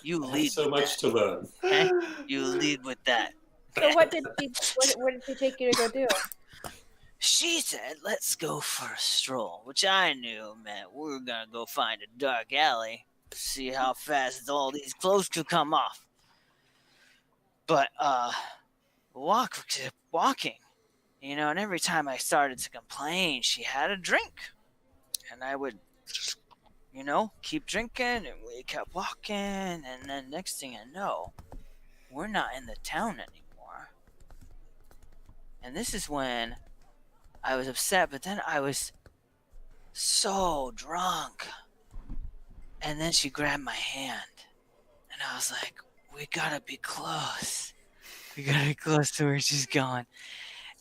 lead. So with much to learn. that, okay? You lead with that. So what did she take you to go do? She said, let's go for a stroll, which I knew meant we were going to go find a dark alley, see how fast all these clothes could come off. But, walking, you know, and every time I started to complain, she had a drink. And I would, you know, keep drinking, and we kept walking, and then next thing I know, we're not in the town anymore. And this is when I was upset, but then I was so drunk. And then she grabbed my hand. And I was like, we gotta be close. We gotta be close to where she's going.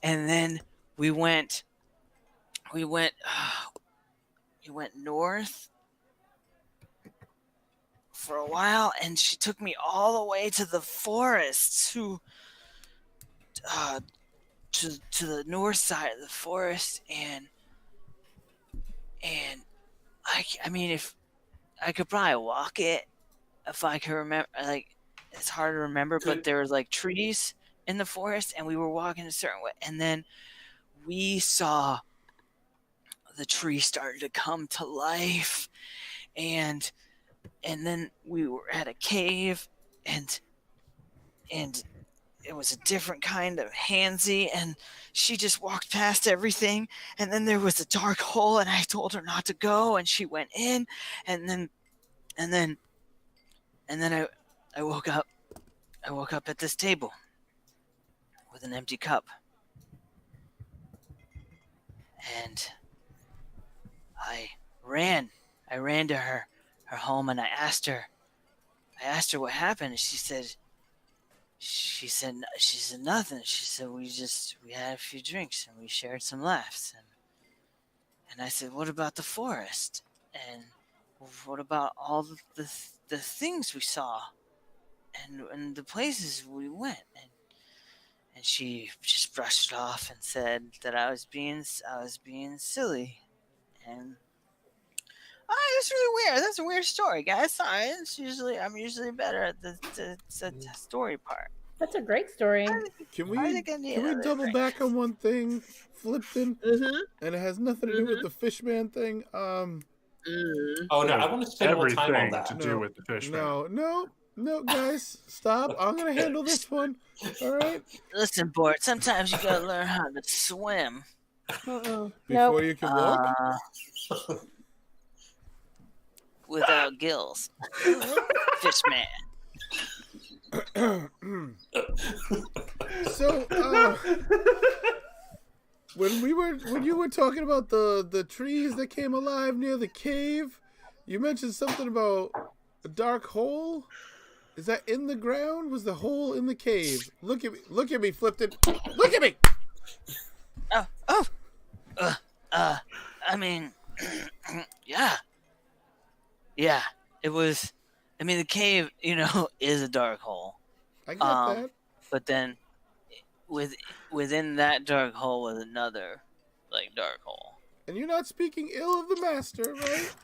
And then we went north for a while, and she took me all the way to the forest to the north side of the forest, and I mean, if I could probably walk it, if I could remember, like, it's hard to remember, but there was like trees in the forest, and we were walking a certain way, and then we saw the tree started to come to life, and then we were at a cave, and it was a different kind of handsy, and she just walked past everything, and then there was a dark hole, and I told her not to go, and she went in, and then I woke up at this table with an empty cup, and I ran to her home, and I asked her what happened, and she said nothing. She said we had a few drinks and we shared some laughs, and I said, what about the forest, and what about all the things we saw, and the places we went, and she just brushed it off and said that I was being silly, and that's really weird. That's a weird story, guys. Sorry. I'm usually better at the story part. That's a great story. Can we I think I need another double drink. back on one thing, Flipton? Mm-hmm. And it has nothing to do with the Fishman thing. Oh no, I want to spend more time on Everything that. to do with the fish man. No, guys, stop. I'm gonna handle this one. All right. Listen, Bort. Sometimes you gotta learn how to swim. Nope. Before you can walk. Without gills. Fish man. So, when you were talking about the trees that came alive near the cave, you mentioned something about a dark hole. Is that in the ground? Was the hole in the cave? Look at me, Flipton. Look at me. I mean, yeah. It was. I mean, the cave, is a dark hole. I got that. But then, within that dark hole was another, dark hole. And you're not speaking ill of the master, right?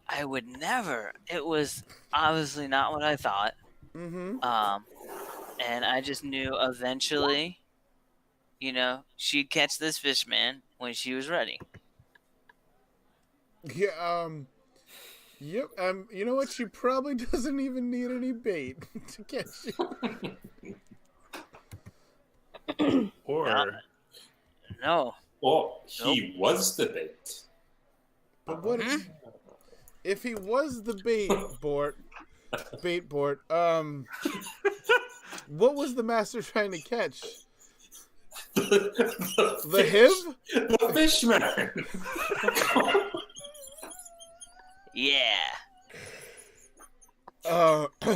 I would never. It was obviously not what I thought. Mm-hmm. And I just knew eventually, she'd catch this fish man when she was ready. Yeah. Yep. You know what? She probably doesn't even need any bait to catch you. Or No. Or he was the bait. But what if he was the bait, Bort, what was the master trying to catch? The him? The fishman. Yeah. Out You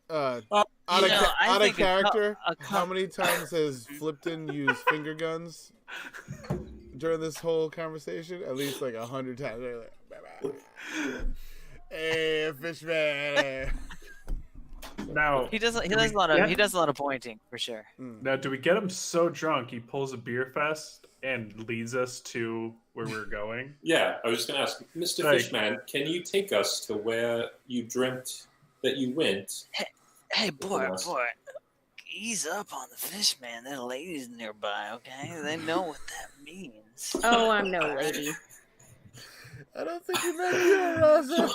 know, I of think character, a how many times has Flipton used finger guns during this whole conversation? At least like 100 times. They're like, hey, fishman. now, He does a lot of pointing for sure. do we get him so drunk he pulls a beer fest and leads us to where we're going? Yeah, I was just going to ask, Mr. Like- Fishman, can you take us to where you dreamt that you went? Hey, boy, Yes. ease up on the fish, man. There are ladies nearby, okay? They know what that means. Oh, I'm no lady. I don't think you meant you, Rosa.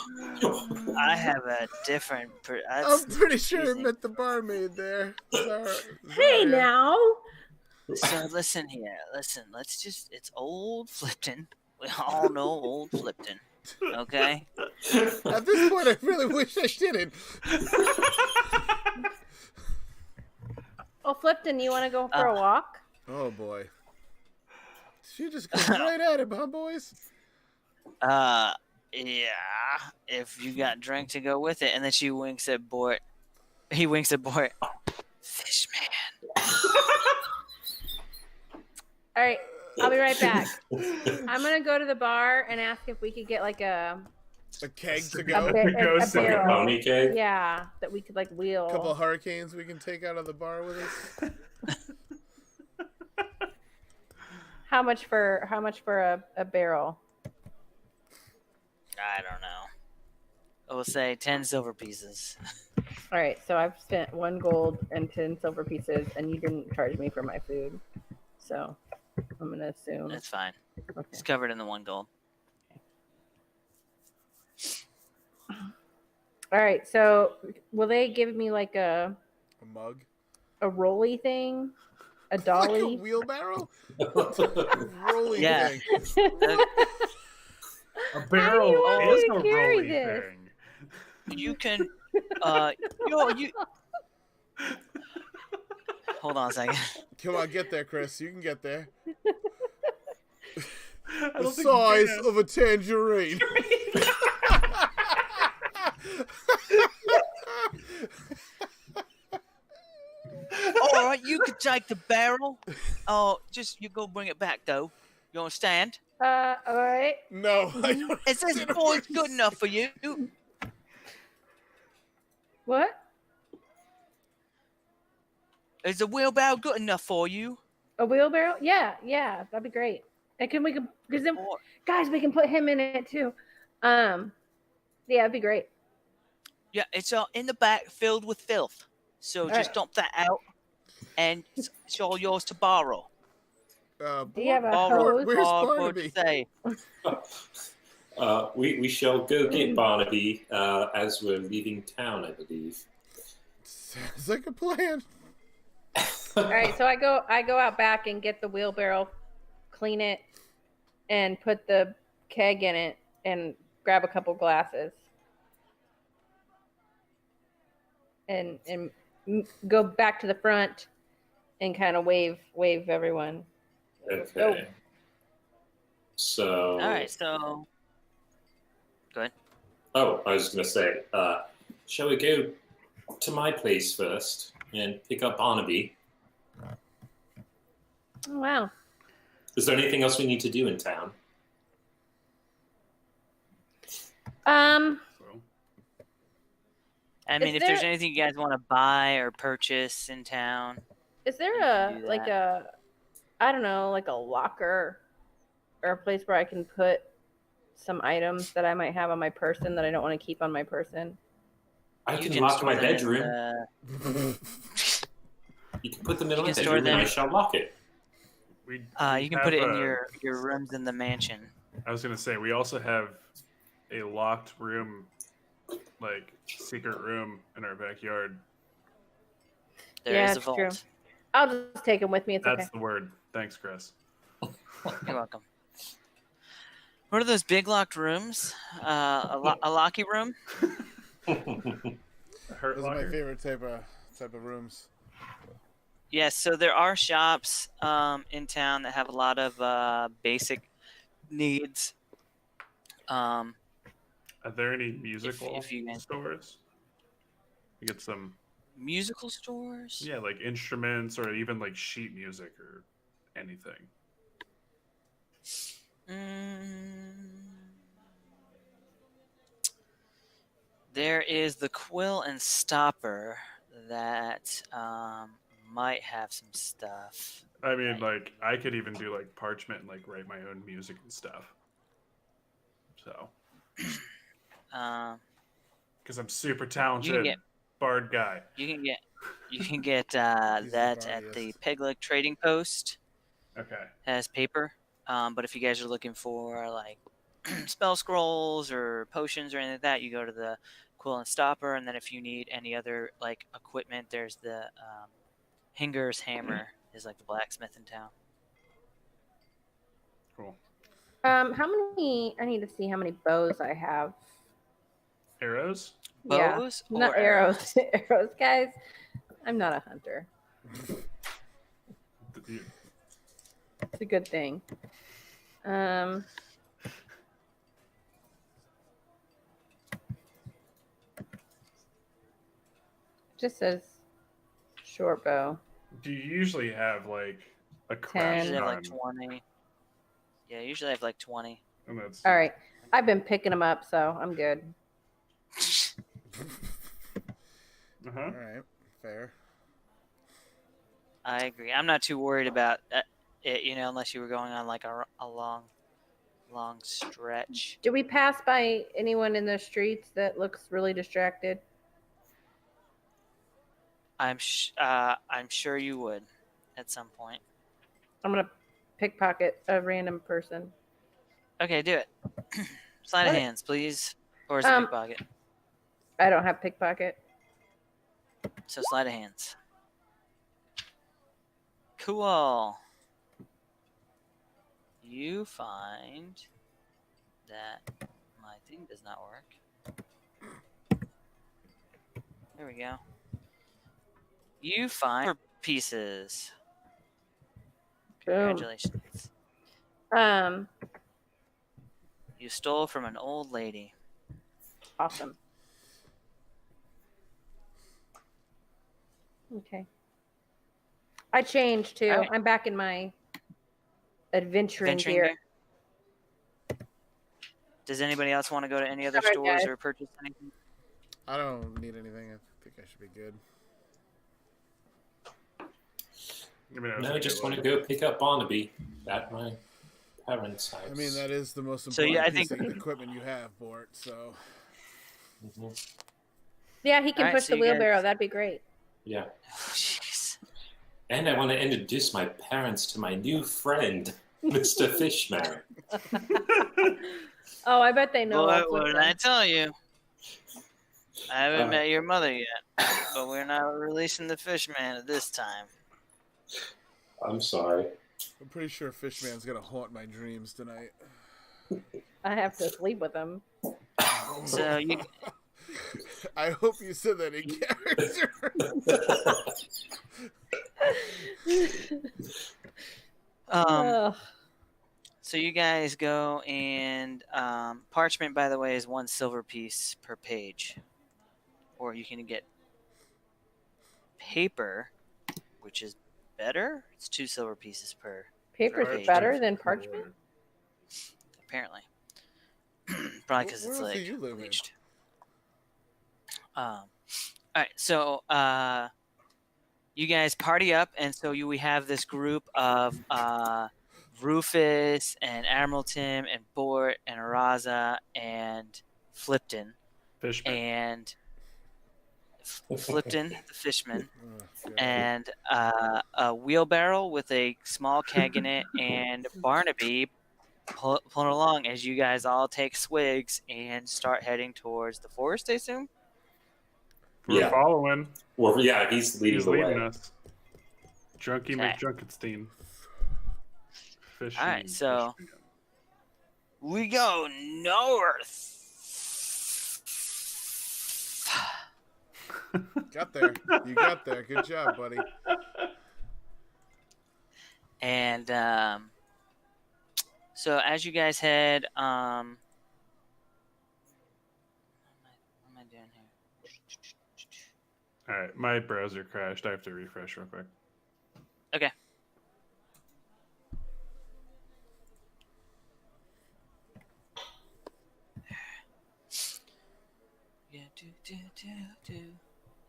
I have a different. I'm pretty sure he confusing. meant the barmaid there. Sorry. Hey now. So listen here. Listen, it's old Flipton. We all know old Flipton, okay? At this point, I really wish I didn't. Oh, Flipton, you want to go for a walk? Oh boy. She just goes right at him, huh, boys? Yeah. If you got drink to go with it, and then she winks at Bort. He winks at Bort. Fish man. All right, I'll be right back. I'm gonna go to the bar and ask if we could get like a keg to a, go. ba- It goes a to the Like a barrel. pony keg? Yeah, that we could like wheel. A couple of hurricanes we can take out of the bar with us. How much for a barrel? I don't know. I will say 10 silver pieces. All right, so I've spent 1 gold and 10 silver pieces, and you didn't charge me for my food, so I'm gonna assume. That's fine. Okay. It's covered in the 1 gold. All right, so will they give me like A mug. a rolly thing, a Like dolly? a wheelbarrow? Rolling Yeah. thing. A barrel you want is me a to carry rolly this? thing. You can, you. Hold on a second. Come on, get there, Chris. You can get there. I The don't think size you can. of a tangerine. All right, you can take the barrel. Oh, just you go bring it back though. You understand? All right. No, I don't. Is this voice good enough for you? What? Is the wheelbarrow good enough for you? A wheelbarrow? Yeah, that'd be great. And because then, Or- guys, we can put him in it too. Yeah, it'd be great. Yeah, it's in the back, filled with filth. So just right. dump that out, and it's all yours to borrow. Do you have a Borrow, hose? Where's borrow, Barnaby? say. We shall go get Barnaby as we're leaving town, I believe. Sounds like a plan. All right, so I go out back and get the wheelbarrow, clean it, and put the keg in it, and grab a couple glasses, and go back to the front, and kind of wave everyone. Okay. So. All right, so go ahead. Oh, I was going to say, shall we go to my place first and pick up Barnaby? Oh, wow. Is there anything else we need to do in town? So, I mean, Is if there's there- anything you guys want to buy or purchase in town, Is there You can do like a, I don't know, like a locker or a place where I can put some items that I might have on my person that I don't want to keep on my person? I you can lock store my them in bedroom. the- You can put them in You my can store bedroom and I them. shall lock it. we you can put it have in a- your rooms in the mansion. I was gonna say we also have a locked room, like secret room in our backyard. There Yeah, is a it's vault. true. I'll just take him with me. It's That's okay. the word. Thanks, Chris. You're welcome. What are those big locked rooms? A locky room? Hurt Those are my locker? favorite type of rooms. Yes, so there are shops in town that have a lot of basic needs. Are there any musical if you- stores? You get some, Musical stores? yeah, like instruments or even like sheet music or anything. There is the Quill and Stopper that might have some stuff. I mean, like I could even do like parchment and like write my own music and stuff. So, Um, because I'm super talented, get- bard guy. you can get He's that the at the bardiest. Pegleg Trading Post. Okay. Has paper. But if you guys are looking for like spell scrolls or potions or anything like that, you go to the Quill and Stopper. And then if you need any other like equipment, there's the Hinger's Hammer is like the blacksmith in town. Cool. How many? I need to see how many bows I have. Arrows? Yeah, Bows not or arrows. Arrows, guys. I'm not a hunter. You- It's a good thing. Just says short bow. Do you usually have like a 10. crash Usually have gun? like 20. Yeah, usually I have like 20. And that's All right. I've been picking them up, so I'm good. Uh-huh. All right, fair. I agree. I'm not too worried about it, unless you were going on like a long stretch. Do we pass by anyone in the streets that looks really distracted? I'm sure you would at some point. I'm gonna pickpocket a random person. Okay, do it. Slide of What? hands, please. Or is it Um, pickpocket? I don't have pickpocket. So sleight of hands. Cool. You find that my thing does not work. There we go. You find pieces. Boom. Congratulations. You stole from an old lady. Awesome. Okay. I changed too. Alright. I'm back in my adventuring Adventuring gear. gear? Does anybody else want to go to any other Sorry, stores guys. or purchase anything? I don't need anything. I think I should be good. I mean, No, I just want to go pick up Barnaby at my parents' house. I mean, that is the most So, important yeah, I piece think- of equipment you have, Bort. So Mhm. Yeah, he can Alright, push so the you guys- wheelbarrow. That'd be great. Yeah. Jeez. And I want to introduce my parents to my new friend, Mr. Fishman. Oh, I bet they know. Boy, us with what did them. I tell you? I haven't Uh, met your mother yet, but we're not releasing the Fishman at this time. I'm sorry. I'm pretty sure Fishman's gonna haunt my dreams tonight. I have to sleep with him. So you, I hope you said that in character. Ugh. so you guys go and parchment. By the way, is 1 silver piece per page, or you can get paper, which is better. It's 2 silver pieces per. Paper's Right. better than parchment. Apparently, probably because Where it's else do like you live in? bleached. All right, so you guys party up, and so we have this group of Rufus and Admiral Tim and Bort and Araza and Flipton Fishman. and Flipton the fishman Oh, God. and a wheelbarrow with a small keg in it and Barnaby pulling along as you guys all take swigs and start heading towards the forest, I assume. We're Yeah. following. Well, yeah, he's leading He's the leading way. us. Drunky Okay. McDrunkenstein. Fishy. All right, so- Michigan. We go north. Got there. You got there. Good job, buddy. And so as you guys head, what am I doing here? All right, my browser crashed. I have to refresh real quick. Okay. Yeah, do.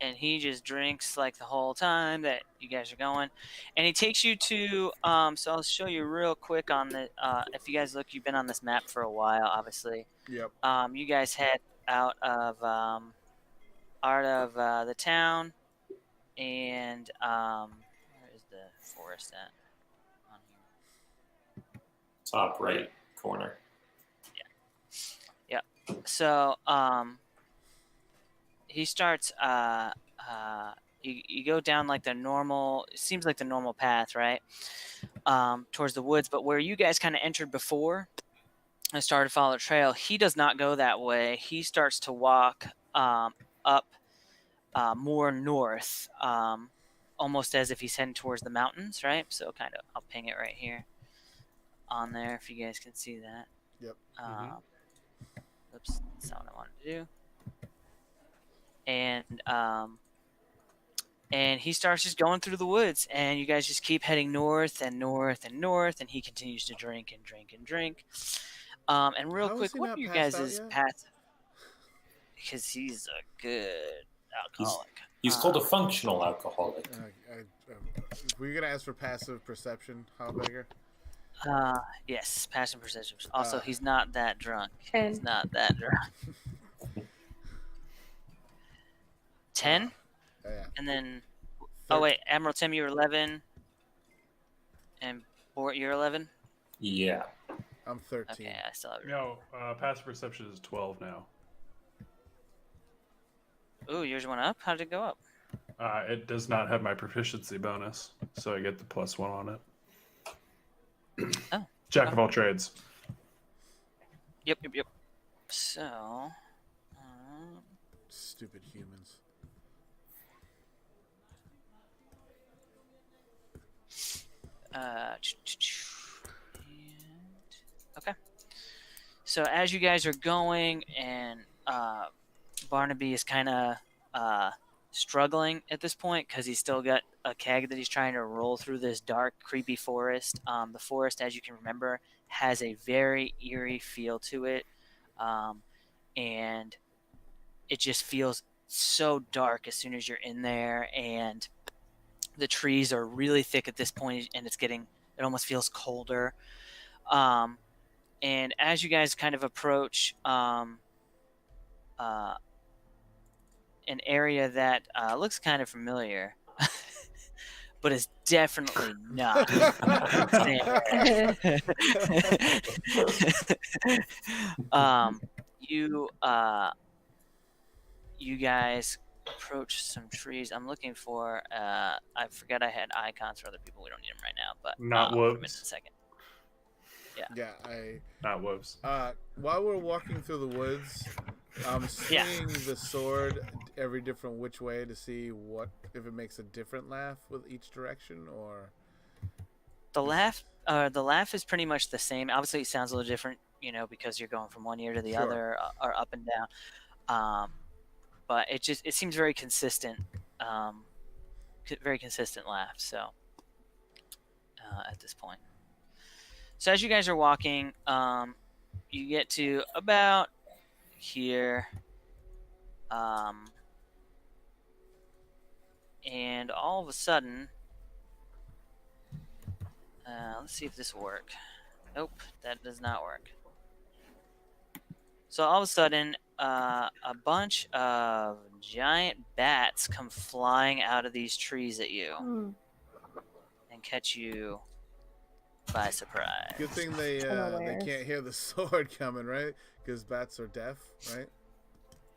And he just drinks like the whole time that you guys are going, and he takes you to. So I'll show you real quick on the. If you guys look, you've been on this map for a while, obviously. Yep. You guys head out of the town, and where is the forest at? On here. Top right corner. So he starts. You go down like the normal. It seems like the normal path, right? Towards the woods, but where you guys kind of entered before and started to follow the trail, he does not go that way. He starts to walk up more north, almost as if he's heading towards the mountains, right? So kind of, I'll ping it right here on there if you guys can see that. Yep. Oops, that's not what I wanted to do. And he starts just going through the woods, and you guys just keep heading north and north and north, and he continues to drink and drink and drink. And real How is quick, he what not are you passed out guys' yet? path? Because he's a good alcoholic. He's called a functional alcoholic. Were you gonna ask for passive perception, Howbagger? Yes, passion perception. Also, Uh, he's not that drunk. 10. He's not that drunk. 10? Yeah. And then, oh wait, Admiral Tim, you're 11, and Bort, you're 11. Yeah. I'm 13. Okay, I still have. No, passive perception is 12 now. Ooh, yours went up. How did it go up? It does not have my proficiency bonus, so I get the +1 on it. Oh. Jack of all trades. Yep. So, Stupid humans. okay. So as you guys are going, and Barnaby is kind of struggling at this point because he's still got a keg that he's trying to roll through this dark, creepy forest. The forest, as you can remember, has a very eerie feel to it, and it just feels so dark as soon as you're in there, and the trees are really thick at this point, and it almost feels colder. And as you guys kind of approach an area that looks kind of familiar, but is definitely not. You guys approach some trees. I'm looking for. I forgot I had icons for other people. We don't need them right now, but Not I'll put them in a wolves. second. Yeah, Not wolves. while we're walking through the woods, I'm swinging the sword every different which way to see if it makes a different laugh with each direction, or The laugh is pretty much the same. Obviously, it sounds a little different, because you're going from one ear to the Sure. other, or up and down. But it seems very consistent, very consistent laugh. So at this point, so as you guys are walking, you get to about here, and all of a sudden. Let's see if this will work. Nope, that does not work. So all of a sudden, a bunch of giant bats come flying out of these trees at you and catch you by surprise. good thing they Unawares. can't hear the sword coming, right? Because bats are deaf, right?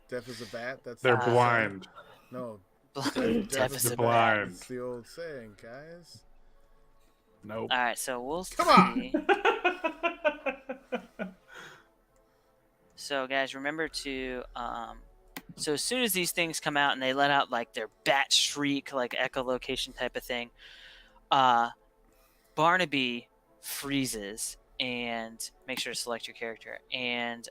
Deaf as a bat. That's They're Uh, blind. No, Deaf deaf as as a a blind. bat. It's the old saying, guys. Nope. All right, so we'll Come on. see. So, guys, remember to. So as soon as these things come out and they let out like their bat shriek, like echolocation type of thing, Barnaby freezes and make sure to select your character and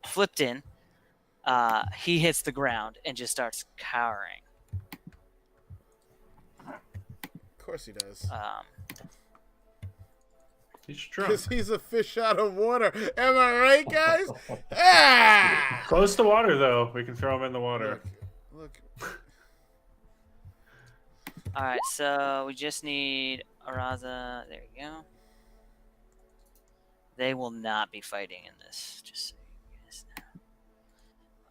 Flipton, he hits the ground and just starts cowering. Of course he does. He's drunk. Because he's a fish out of water. Am I right, guys? Ah! Close to water, though. We can throw him in the water. Look. All right, so we just need Araza. There you go. They will not be fighting in this, just so you guys know.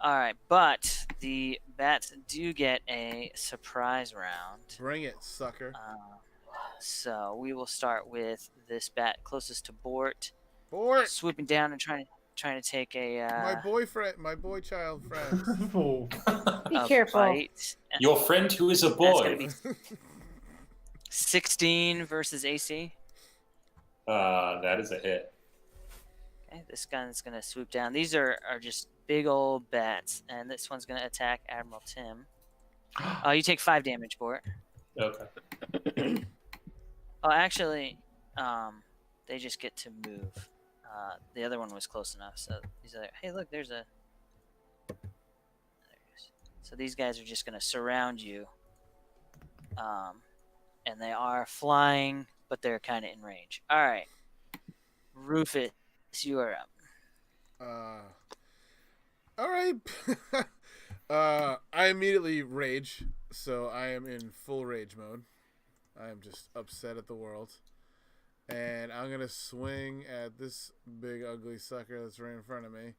All right, but the bats do get a surprise round. Bring it, sucker. So we will start with this bat closest to Bort, Bort! swooping down and trying to take a My boy child friend. Oh. Be a careful. bite. Your friend who is a That's gonna boy. be 16 versus AC. That is a hit. Okay, this gun's gonna swoop down. These are just big old bats, and this one's gonna attack Admiral Tim. You take 5 damage, Bort. Okay. Oh, actually, they just get to move. The other one was close enough, so these other. Hey, look, there's a. There it is. So these guys are just gonna surround you. And they are flying, but they're kind of in range. All right, Rufus, you are up. All right. I immediately rage, so I am in full rage mode. I am just upset at the world. And I'm going to swing at this big ugly sucker that's right in front of me.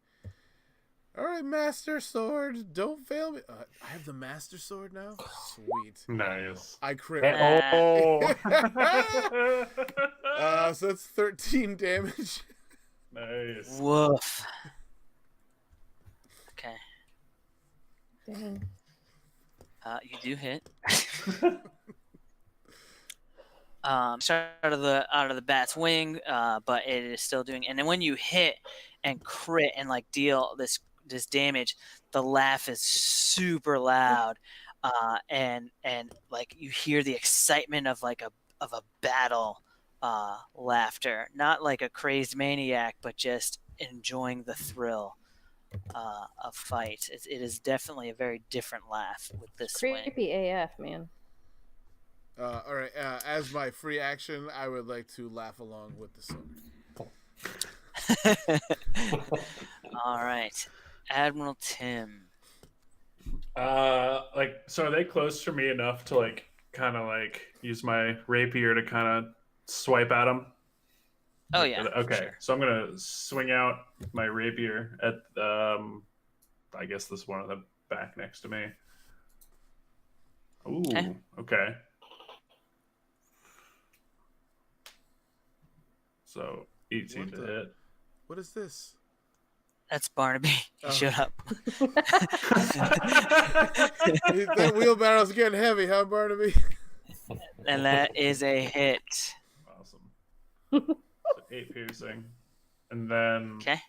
All right, Master Sword, don't fail me. I have the Master Sword now? Sweet. Nice. I crit. Oh. So that's 13 damage. Nice. Woof. Okay. Dang. You do hit. Start out of the bat's wing, but it is still doing. And then when you hit and crit and like deal this damage, the laugh is super loud, and like you hear the excitement of like a battle laughter, not like a crazed maniac, but just enjoying the thrill of fight. It is definitely a very different laugh with this swing. Creepy AF, man. All right. As my free action, I would like to laugh along with the sword. All right, Admiral Tim. So are they close to me enough to like kind of like use my rapier to kind of swipe at them? Oh yeah. Okay. Sure. So I'm gonna swing out my rapier at I guess this one on the back next to me. Ooh. Okay. So 18 What to the- hit. What is this? That's Barnaby. He Oh. showed up. That wheelbarrow's getting heavy, huh, Barnaby? And that is a hit. Awesome. So 8 piercing. And then Okay.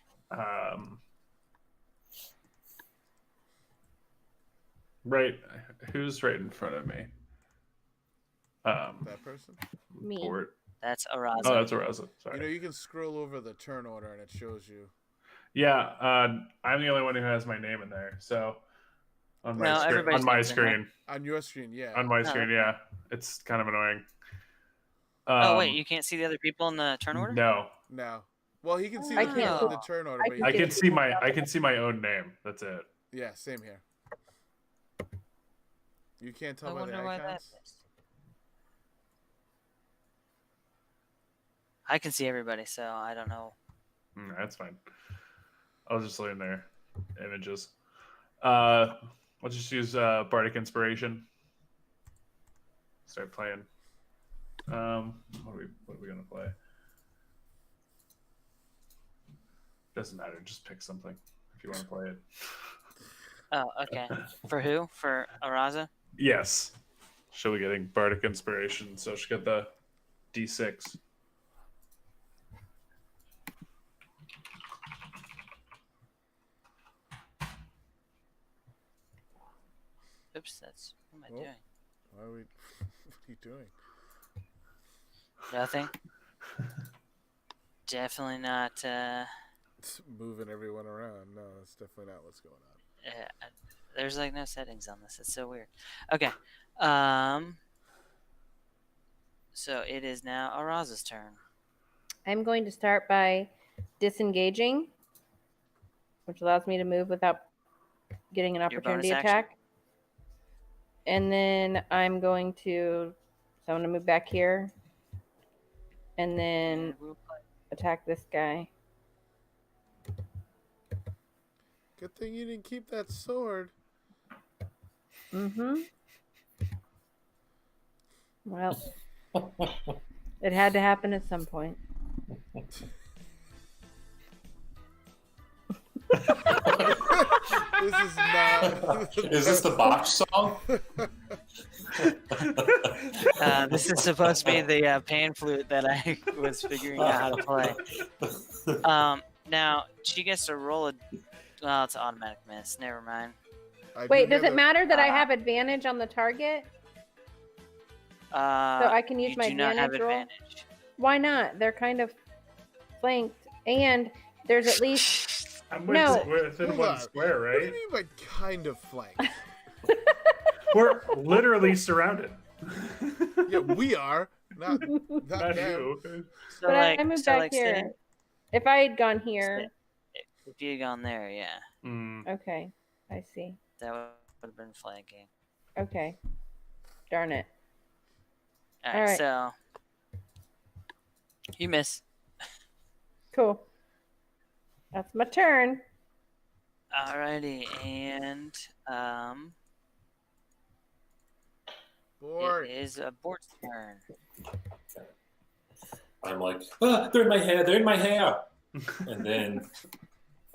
right, who's right in front of me? That person. Me. Bort. That's Araza. Oh, that's Araza. Sorry. You know, you can scroll over the turn order and it shows you. Yeah, I'm the only one who has my name in there. So on my No, screen, everybody's on my name's in there. screen, On your screen, yeah. on my Oh, screen, yeah, it's kind of annoying. Oh wait, you can't see the other people in the turn order? No, Now. Well, he can see I the can't people in see- the turn order, I but can I he can can't- see my own name. That's it. Yeah, same here. You can't I tell by the wonder why that icons. is. I can see everybody, so I don't know. That's fine. I was just looking there. Images. I'll just use Bardic Inspiration. Start playing. What are we gonna play? Doesn't matter. Just pick something if you want to play it. Oh, okay. For who? For Araza? Yes. She'll be getting bardic inspiration, so she'll get the D6. Oops, that's what am I Oh. doing? Why are we? What are you doing? Nothing. Definitely not. It's moving everyone around. No, that's definitely not what's going on. There's like no settings on this. It's so weird. Okay. So it is now Araza's turn. I'm going to start by disengaging, which allows me to move without getting an Your bonus opportunity action? attack. And then I'm going to, so I'm going to move back here and then And we'll play. attack this guy. Good thing you didn't keep that sword. Mm-hmm. Well, it had to happen at some point. This is not. Is this the Bach song? This is supposed to be the pan flute that I was figuring out how to play. Now she gets to roll a. Well, it's an automatic miss. Never mind. I Wait, do does have it matter that I uh, have advantage on the target? So So I can use my do not have advantage roll? advantage. Why not? They're kind of flanked. And there's at least I'm No. within Hold one on. square, What do right? you mean by kind of flanked? We're literally surrounded. Yeah, we are. Not Not them. you. So but like, I moved so back like here. sitting, If I had gone here, if you had gone there, yeah, Mm. okay, I see. that would have been flanking. Okay, darn it. All All right, right. so you miss. Cool. That's my turn. Alrighty, and Board. it is a Bort's turn. I'm like, they're in my hair, they're in my hair. And then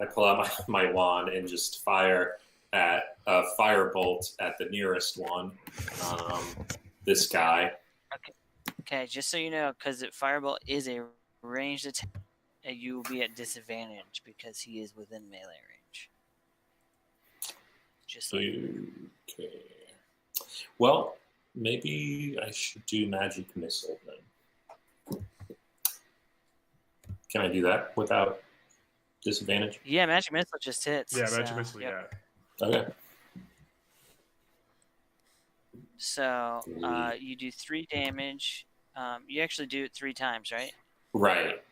I pull out my wand and just fire at a firebolt at the nearest one. This guy. Okay, just so you know, because Firebolt is a ranged attack, you will be at disadvantage because he is within melee range. Just so Okay. Well, maybe I should do magic missile then. Can I do that without disadvantage? yeah, magic missile just hits. Yeah, so, magic missile, yep. yeah. Okay. So you do 3 damage. You actually do it 3 times, right? Right.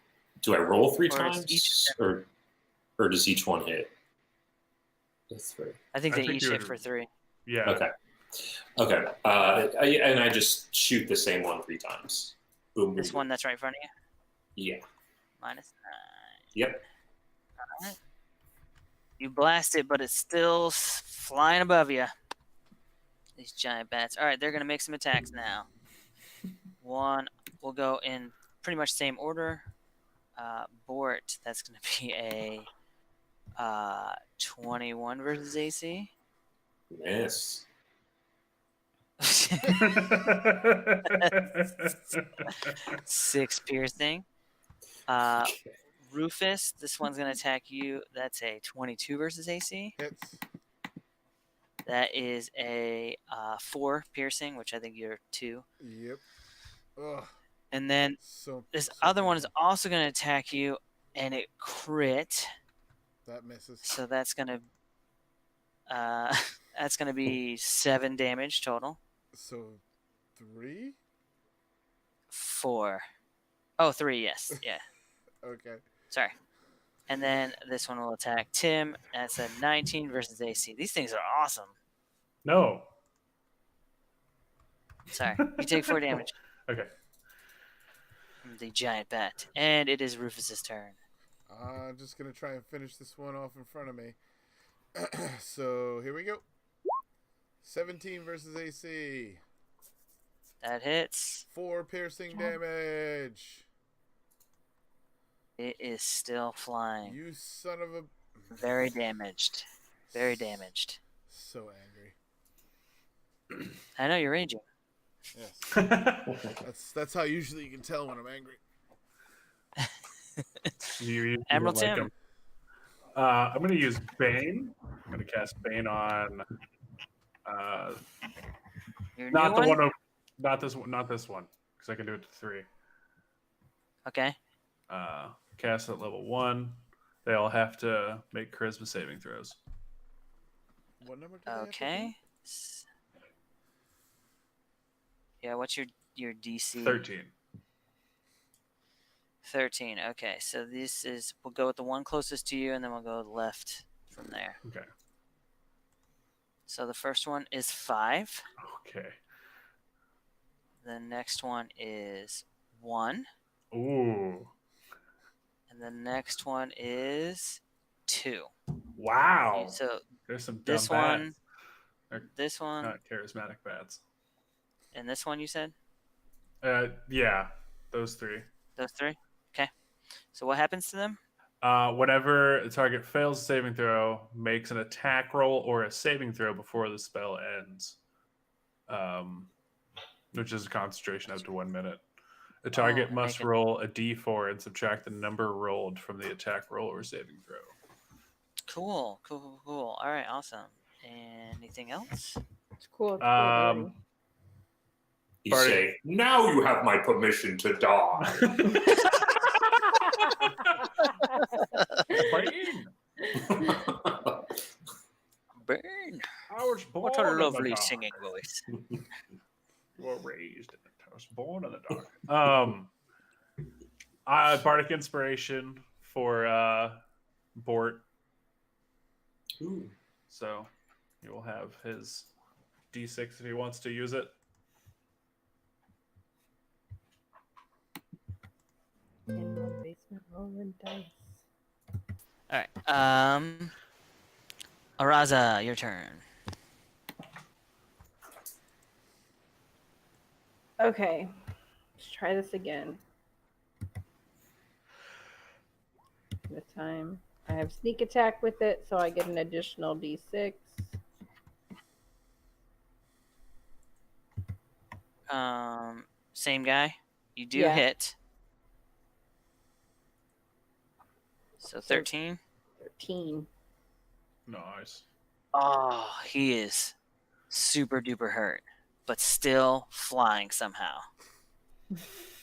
Do I roll 3 Or is times, or does each one hit? That's 3. I think I they think each you hit would- for 3. Yeah. Okay. Okay. And I just shoot the same one 3 times. Boom. This boom, one that's right in front of you, boom. Yeah. -9. Yep. Alright. You blast it, but it's still flying above you. These giant bats. All right, they're gonna make some attacks now. One, we'll go in pretty much same order. Bort, that's gonna be a 21 versus AC. Miss. 6 piercing. Rufus, this one's gonna attack you. That's a 22 versus AC. Hits. That is a 4 piercing, which I think you're 2. Yep. Ugh. And then So this so other one is painful. also going to attack you, and it crit. That misses. So that's going to be 7 damage total. So 3. 4. Oh, 3. Yes. Yeah. Okay. Sorry. And then this one will attack Tim. That's a 19 versus AC. These things are awesome. No. Sorry. You take 4 damage Okay. from the giant bat, and it is Rufus's turn. I'm just gonna try and finish this one off in front of me. So here we go. 17 versus AC. That hits. 4 piercing damage. It is still flying. You son of a. Very damaged. Very damaged. So angry. I know you're raging. Yes. That's how usually you can tell when I'm angry. You Emerald don't like Tim. him. I'm going to use Bane. I'm going to cast Bane on Your not new the one? one. Not this one. Not this one, because I can do it to 3. Okay. Cast at level 1. They all have to make charisma saving throws. What number do they have to Okay. Yeah, what's your DC? 13. 13. Okay, so this is, we'll go with the one closest to you, and then we'll go left from there. Okay. So the first one is 5. Okay. The next one is 1. Ooh. And the next one is 2. Wow. So There's some dumb this one, bats. this one, Not charismatic bats. and this one you said? Yeah, those 3. Those 3? Okay. So what happens to them? Whenever the target fails a saving throw, makes an attack roll or a saving throw before the spell ends, which is a concentration up to 1 minute. The target Oh, must make it- roll a d4 and subtract the number rolled from the attack roll or saving throw. Cool. All right, awesome. Anything else? It's cool. It's cool already. You Barty. say, now you have my permission to die. Bane! Burn. I was born What a in the lovely dark. singing voice. You were raised in the I was born in the dark. Bardic inspiration for Bort. Ooh. So he will have his D6 if he wants to use it. In my basement rolling dice. All right. Araza, your turn. Okay. Let's try this again. This time I have sneak attack with it, so I get an additional d6. Same guy. You do Yeah. hit. So 13. 13. Nice. Oh, he is super duper hurt, but still flying somehow.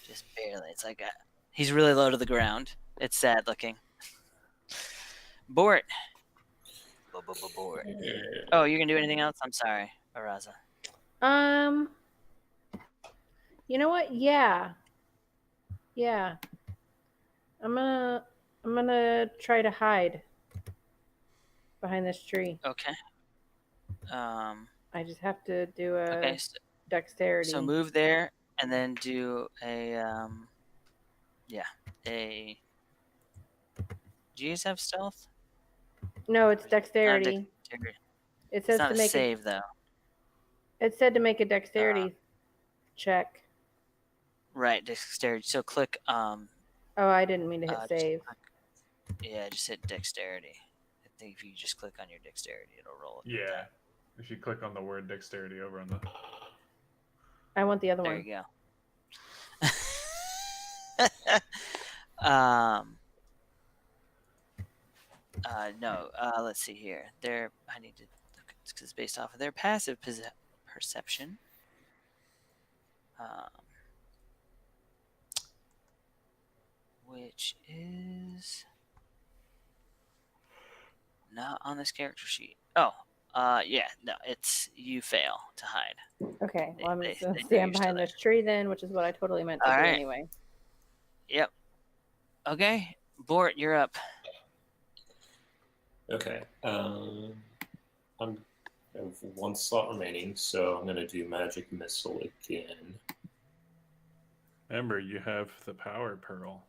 Just barely. It's like he's really low to the ground. It's sad looking. Bort. Bort. Oh, you can do anything else? I'm sorry, Araza. You know what? Yeah. I'm gonna try to hide behind this tree. Okay. I just have to do a Okay. dexterity. So move there, and then do a Do you guys have stealth? No, it's Not dexterity. dexterity. It It's says not to a make save though. It said to make a dexterity check. Right, dexterity. So click Oh, I didn't mean to hit just save. just hit dexterity. I think if you just click on your dexterity, it'll roll it. Yeah. If you click on the word dexterity over on the. I want the other There one. you go. No. Let's see here. I need to look because it's based off of their passive perception. Which is not on this character sheet. Oh, yeah, no, it's you fail to hide. Okay, well, I'm They- just gonna they know stand you're behind still this tree then, which is what I totally meant to All do right. anyway. Yep. Okay, Bort, you're up. Okay. I have 1 slot remaining, so I'm going to do Magic Missile again. Remember, you have the power pearl.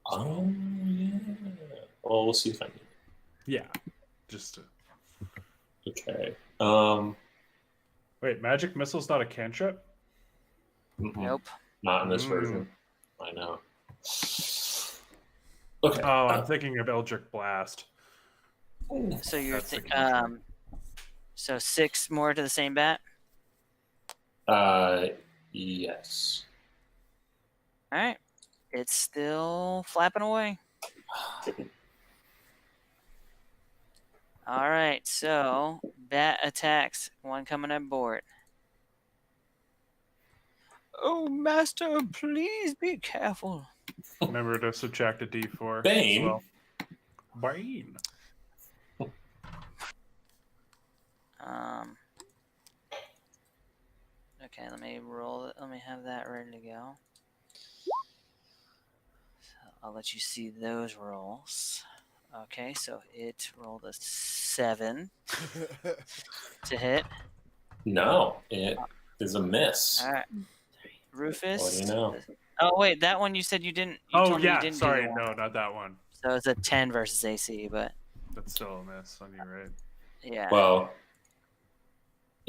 Oh, yeah. Well, we'll see if I need it. Yeah. Just to... Okay. Wait, magic missile's not a cantrip? Nope. Not in this Mm. version. I know. Okay. Oh, I'm thinking of Eldritch Blast. So you're That's the cantrip. So 6 more to the same bat. Yes. All right. It's still flapping away. All right. So bat attacks. One coming on board. Oh, master, please be careful. Remember to subtract a d4 Bane? as well. Bane. Okay, let me roll it. Let me have that ready to go. So I'll let you see those rolls. Okay, so it rolled a 7 to hit. No, it is a miss. All right, Rufus. What do you know? Oh wait, that one you said you didn't. You Oh told me you yeah, didn't sorry, do the one. no, not that one. So it's a 10 versus AC, but That's still a miss on you, right? yeah. Well,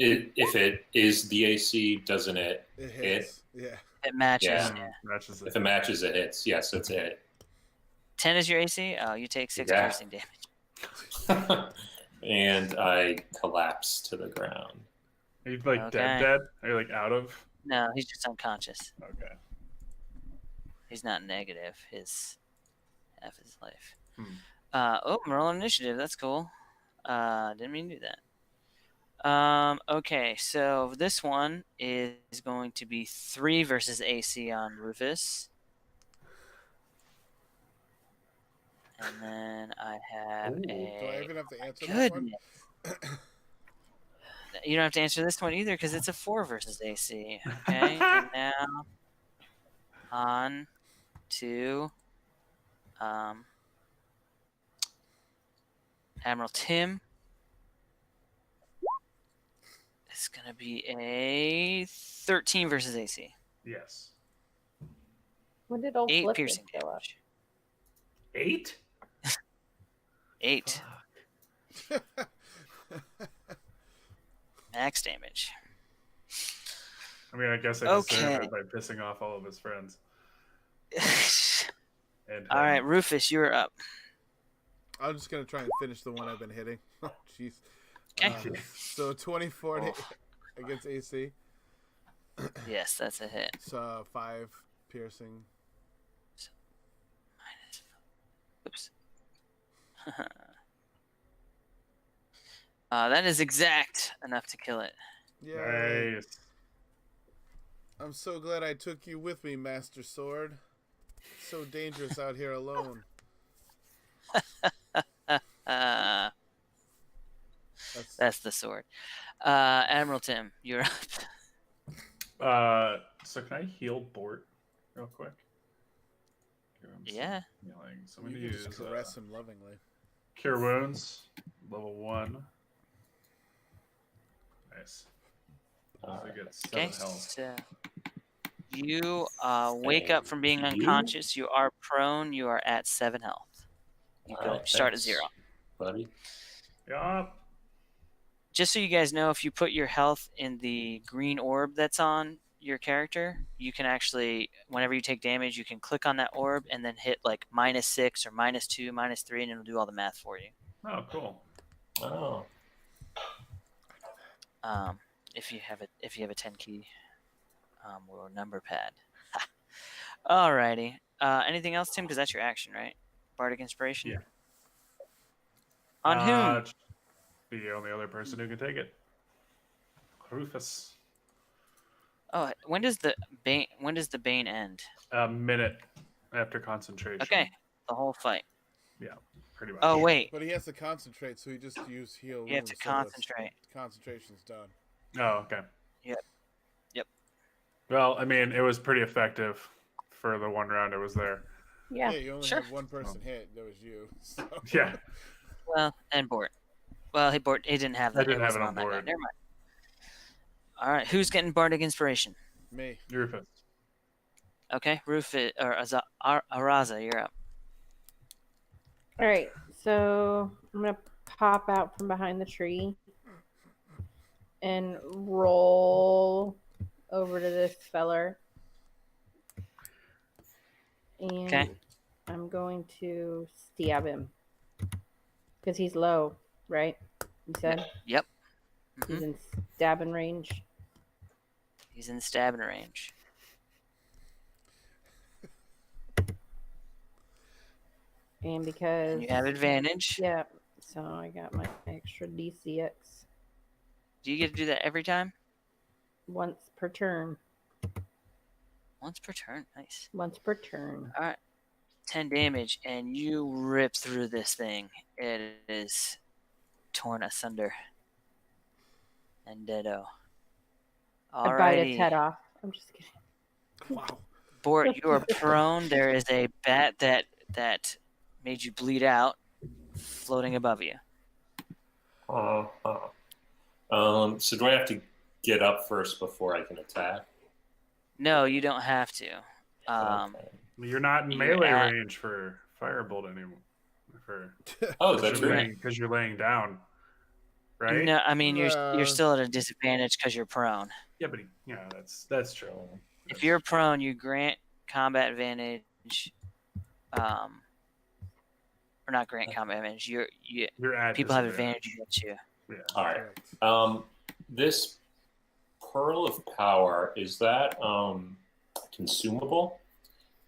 if it is the AC, doesn't it? It hits. Yeah. It matches. Yeah. Yeah. Matches If it matches, it hits. Yes, it's it. 10 is your AC. Oh, you take 6 Yeah. piercing damage. And I collapse to the ground. Are you like Okay. dead? Are you like out of? No, he's just unconscious. Okay. He's not negative. His half his life. Hmm. Oh, roll initiative. That's cool. Didn't mean to do that. Okay, so this one is going to be 3 versus AC on Rufus. And then I have Ooh. Do I a. even have to answer that one? Goodness. You don't have to answer this one either because it's a 4 versus AC. Okay, and now on to Admiral Tim. It's gonna be a 13 versus AC. Yes. When did old 8 Flip piercing show up? damage. 8? 8 max damage. I mean, I guess I deserve Okay. it by pissing off all of his friends. And All right, Rufus, you're up. I'm just gonna try and finish the one I've been hitting. Oh, jeez. Okay. So 24 Oh. against AC. Yes, that's a hit. So 5 piercing. Minus. Oops. That is exact enough to kill it. Yeah. Nice. I'm so glad I took you with me, Master Sword. It's so dangerous out here alone. Uh, That's that's the sword. Admiral Tim, you're up. So can I heal Bort real quick? Give him some Yeah. healing. So I'm you gonna can use just caress him lovingly. Cure Wounds, level 1. Nice. Also get 7 Okay. health. So you wake up from being Thank you. unconscious. You are prone. You are at 7 health. You All go right, start thanks, at 0. buddy. Yeah. Just so you guys know, if you put your health in the green orb that's on your character, you can actually, whenever you take damage, you can click on that orb and then hit like -6 or -2, -3, and it'll do all the math for you. Oh, cool. Oh, If you have a 10 key or number pad. Alrighty. Anything else, Tim? Because that's your action, right? Bardic Inspiration. Yeah. On whom? Just the only other person who can take it. Rufus. Oh, when does the bane end? A minute after concentration. Okay, the whole fight. Yeah, pretty much. Oh wait, But he has to concentrate, so he just use heal. you have to wounds, so concentrate. concentration's done. Oh, okay. Yep. Well, I mean, it was pretty effective for the one round it was there. Yeah. Yeah, you only Sure. had one person hit. That was you. So. Yeah. Well, and Bort. Well, he didn't have that. I didn't have wasn't it on that guy. board. Never mind. All right, who's getting Bardic Inspiration? Me. Rufus. Okay, Rufus or Araza, you're up. All right. So I'm gonna pop out from behind the tree and roll over to this feller. And Okay. I'm going to stab him because he's low, right? You said. Yep. He's in stabbing range. He's in stabbing range. And because And you have advantage. yeah, so I got my extra DCX Do you get to do that every time? once per turn. Once per turn. Nice. Once per turn. All right. 10 damage, and you rip through this thing. It is torn asunder. And deado. I bite its head off. I'm just kidding. Wow. Bort, you are prone. There is a bat that made you bleed out floating above you. So do I have to get up first before I can attack? No, you don't have to. Okay. You're not in You're melee at- range for firebolt anymore. Oh, that's right. Because you're laying down, right? No, I mean you're No. still at a disadvantage because you're prone. Yeah, but that's true. If you're prone, you grant combat advantage. Or not grant combat advantage. You're at People have disadvantage. advantage against you. Yeah. All right. Correct. This pearl of power, is that consumable?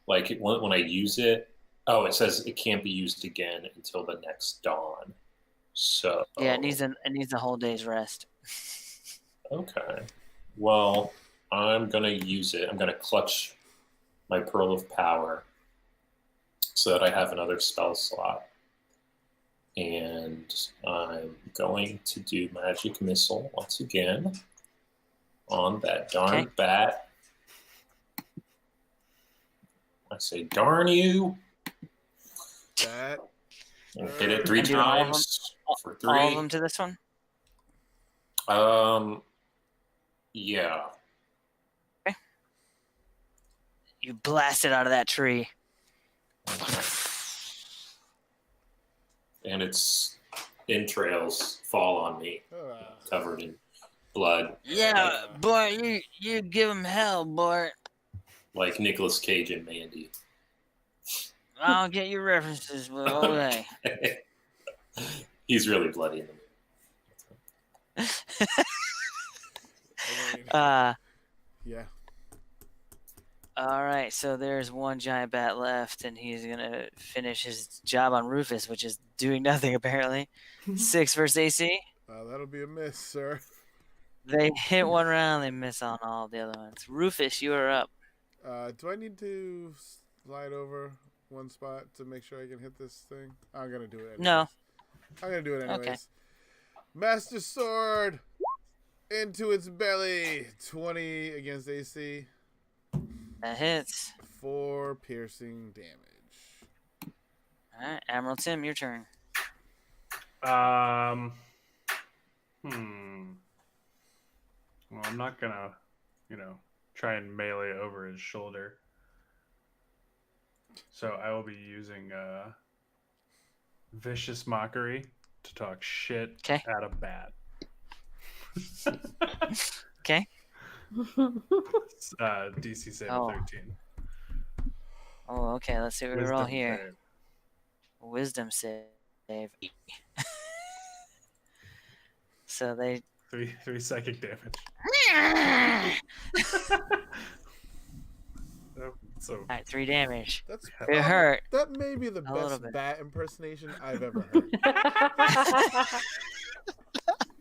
Like when I use it? Oh, it says it can't be used again until the next dawn. So Yeah, it needs a whole day's rest. Okay. Well, I'm gonna use it. I'm gonna clutch my pearl of power so that I have another spell slot. And I'm going to do magic missile once again on that darn Okay. bat. I say, darn you. That. And hit it 3 And do all of them? times for All of 3. them to this one. Yeah. You blast it out of that tree. And its entrails fall on me, covered in blood, Yeah, Bort, you give him hell, Bort. like Nicolas Cage and Mandy. I don't get your references, but okay. He's really bloody in the I mean, yeah. All right, so there's one giant bat left, and he's gonna finish his job on Rufus, which is doing nothing apparently. 6 versus AC. That'll be a miss, sir. They hit one round, they miss on all the other ones. Rufus, you are up. Do I need to slide over one spot to make sure I can hit this thing? I'm gonna do it. Anyways. No. I'm gonna do it anyways. Okay. Master Sword into its belly. 20 against AC. That hits. 4 piercing damage. All right, Admiral Tim, your turn. Well, I'm not gonna, try and melee over his shoulder. So I will be using vicious mockery to talk shit 'Kay. at a bat. Okay. DC save Oh. 13. Oh, okay. Let's see what we roll Wisdom here. save. Wisdom save. So they. 3 psychic damage. So All right, 3 damage. That's It hurt. That may be the little best bit. bat impersonation I've ever heard.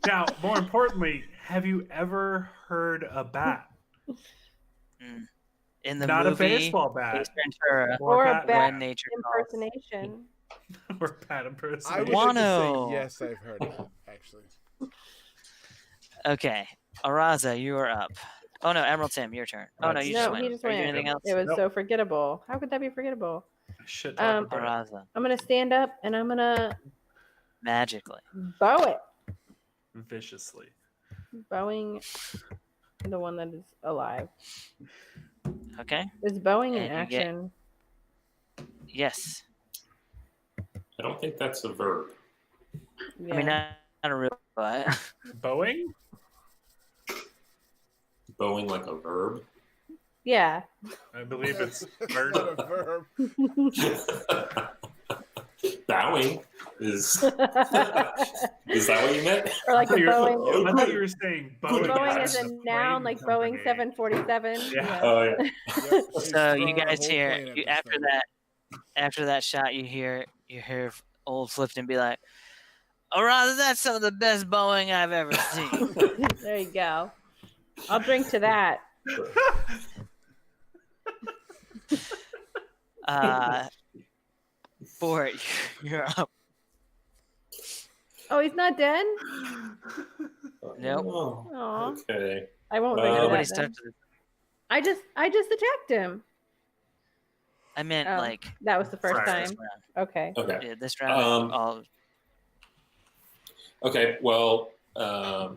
now, more importantly, have you ever heard a bat? In the Not a movie, baseball bat. Ace Ventura, Or a bat bat When Nature Calls. impersonation. or bat I impersonation. would like to Wano. say yes, I've heard that, actually. Okay, Araza, you are up. Oh no, Emerald Tim, your turn. Oh no, you just No, went. he just Are you doing went. anything else? It was Nope. so forgettable. How could that be forgettable? Shit, talk about it. Araza, I'm gonna stand up and I'm gonna magically. bow it. viciously. Bowing the one that is alive. Okay. Is bowing an And you get- action? Yes. I don't think that's a verb. Yeah. I mean, not a real, but Boeing? Bowing like a verb. yeah. I believe it's It's bird. not a verb. bowing is. Is that what you meant? Or like the Boeing. I thought you were saying Boeing. Boeing is as a the noun, plane like company. Boeing 747. Yeah. Oh yeah. Yep, she's So you throwing a guys whole hear plane at you, this after thing. that shot, you hear old Flifton be like, "Oh, Roz, that's some of the best Boeing I've ever seen." There you go. I'll drink to that. Bort, you're up. Oh, he's not dead? Nope. Oh, Aw. okay. I won't drink to Nobody's that then. touched it. I just attacked him. I meant Oh, like that was the first Right. time. this round. Okay. Okay. Yeah, this round. All Okay. Well, I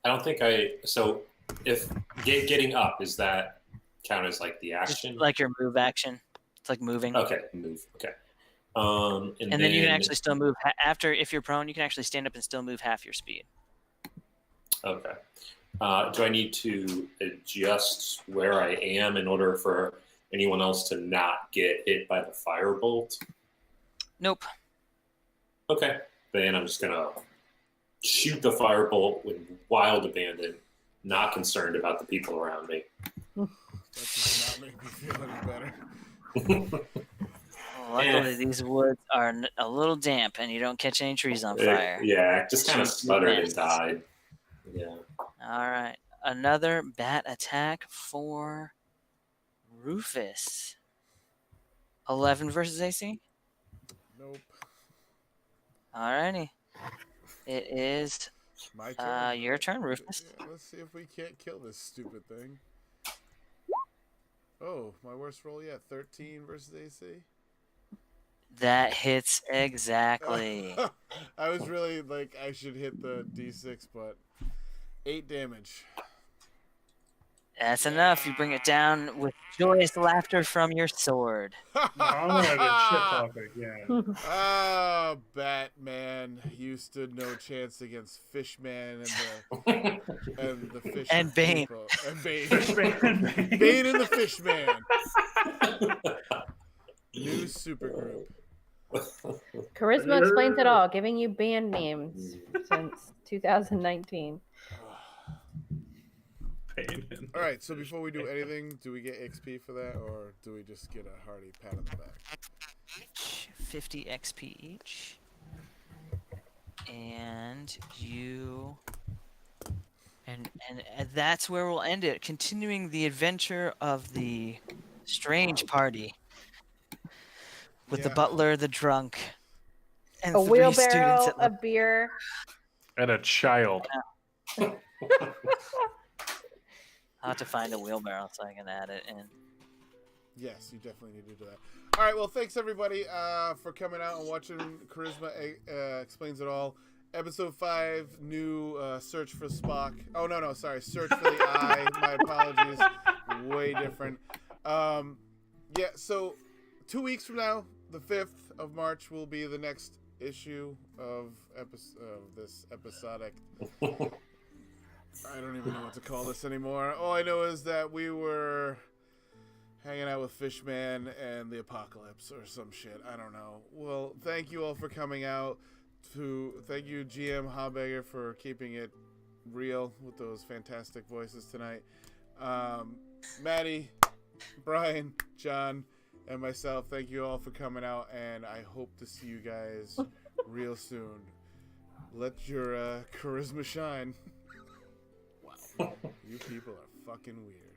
don't think I. So, if getting up, is that count as like the just action? like your move action. It's like moving. Okay, move. Okay. And then you can actually still move after. If you're prone, you can actually stand up and still move half your speed. Okay. Do I need to adjust where I am in order for anyone else to not get hit by the firebolt? Nope. Okay. Then I'm just gonna shoot the firebolt with wild abandon, not concerned about the people around me. That does not make me feel any better. Well, luckily, these woods are a little damp, and you don't catch any trees on fire. Yeah, just kind of Shoot sputtered and nests. died. Yeah. All right, another bat attack for Rufus. 11 versus AC. Nope. Alrighty, it is My turn. your turn, Rufus. Yeah, let's see if we can't kill this stupid thing. Oh, my worst roll yet. 13 versus AC. That hits exactly. I was really like I should hit the D6, but 8 damage. That's enough. You bring it down with joyous laughter from your sword. I'm gonna get shit talk again. Ah, Batman, you stood no chance against Fishman and the fish And Bane. people. And Bane. Fishman. Bane and the Fishman. New supergroup. Charisma explains it all, giving you band names since 2019. All right, so before we do anything, do we get XP for that, or do we just get a hearty pat on the back? 50 XP each. And you... And that's where we'll end it. Continuing the adventure of the strange party. With the Yeah. butler, the drunk, and A 3 wheelbarrow, students at a beer. And a child. I'll have to find a wheelbarrow so I can add it in. Yes, you definitely need to do that. All right, well, thanks everybody for coming out and watching Charisma Explains It All. Episode 5, new Search for Spock. Oh, no, sorry, Search for the Eye. My apologies. Way different. Yeah, so 2 weeks from now, the 5th of March, will be the next issue of this episodic... I don't even know what to call this anymore. All I know is that we were hanging out with Fishman and the Apocalypse or some shit. I don't know. Well, thank you all for coming out. Thank you, GM Hobegger, for keeping it real with those fantastic voices tonight. Maddie, Brian, John, and myself, thank you all for coming out, and I hope to see you guys real soon. Let your charisma shine. Wow. You people are fucking weird.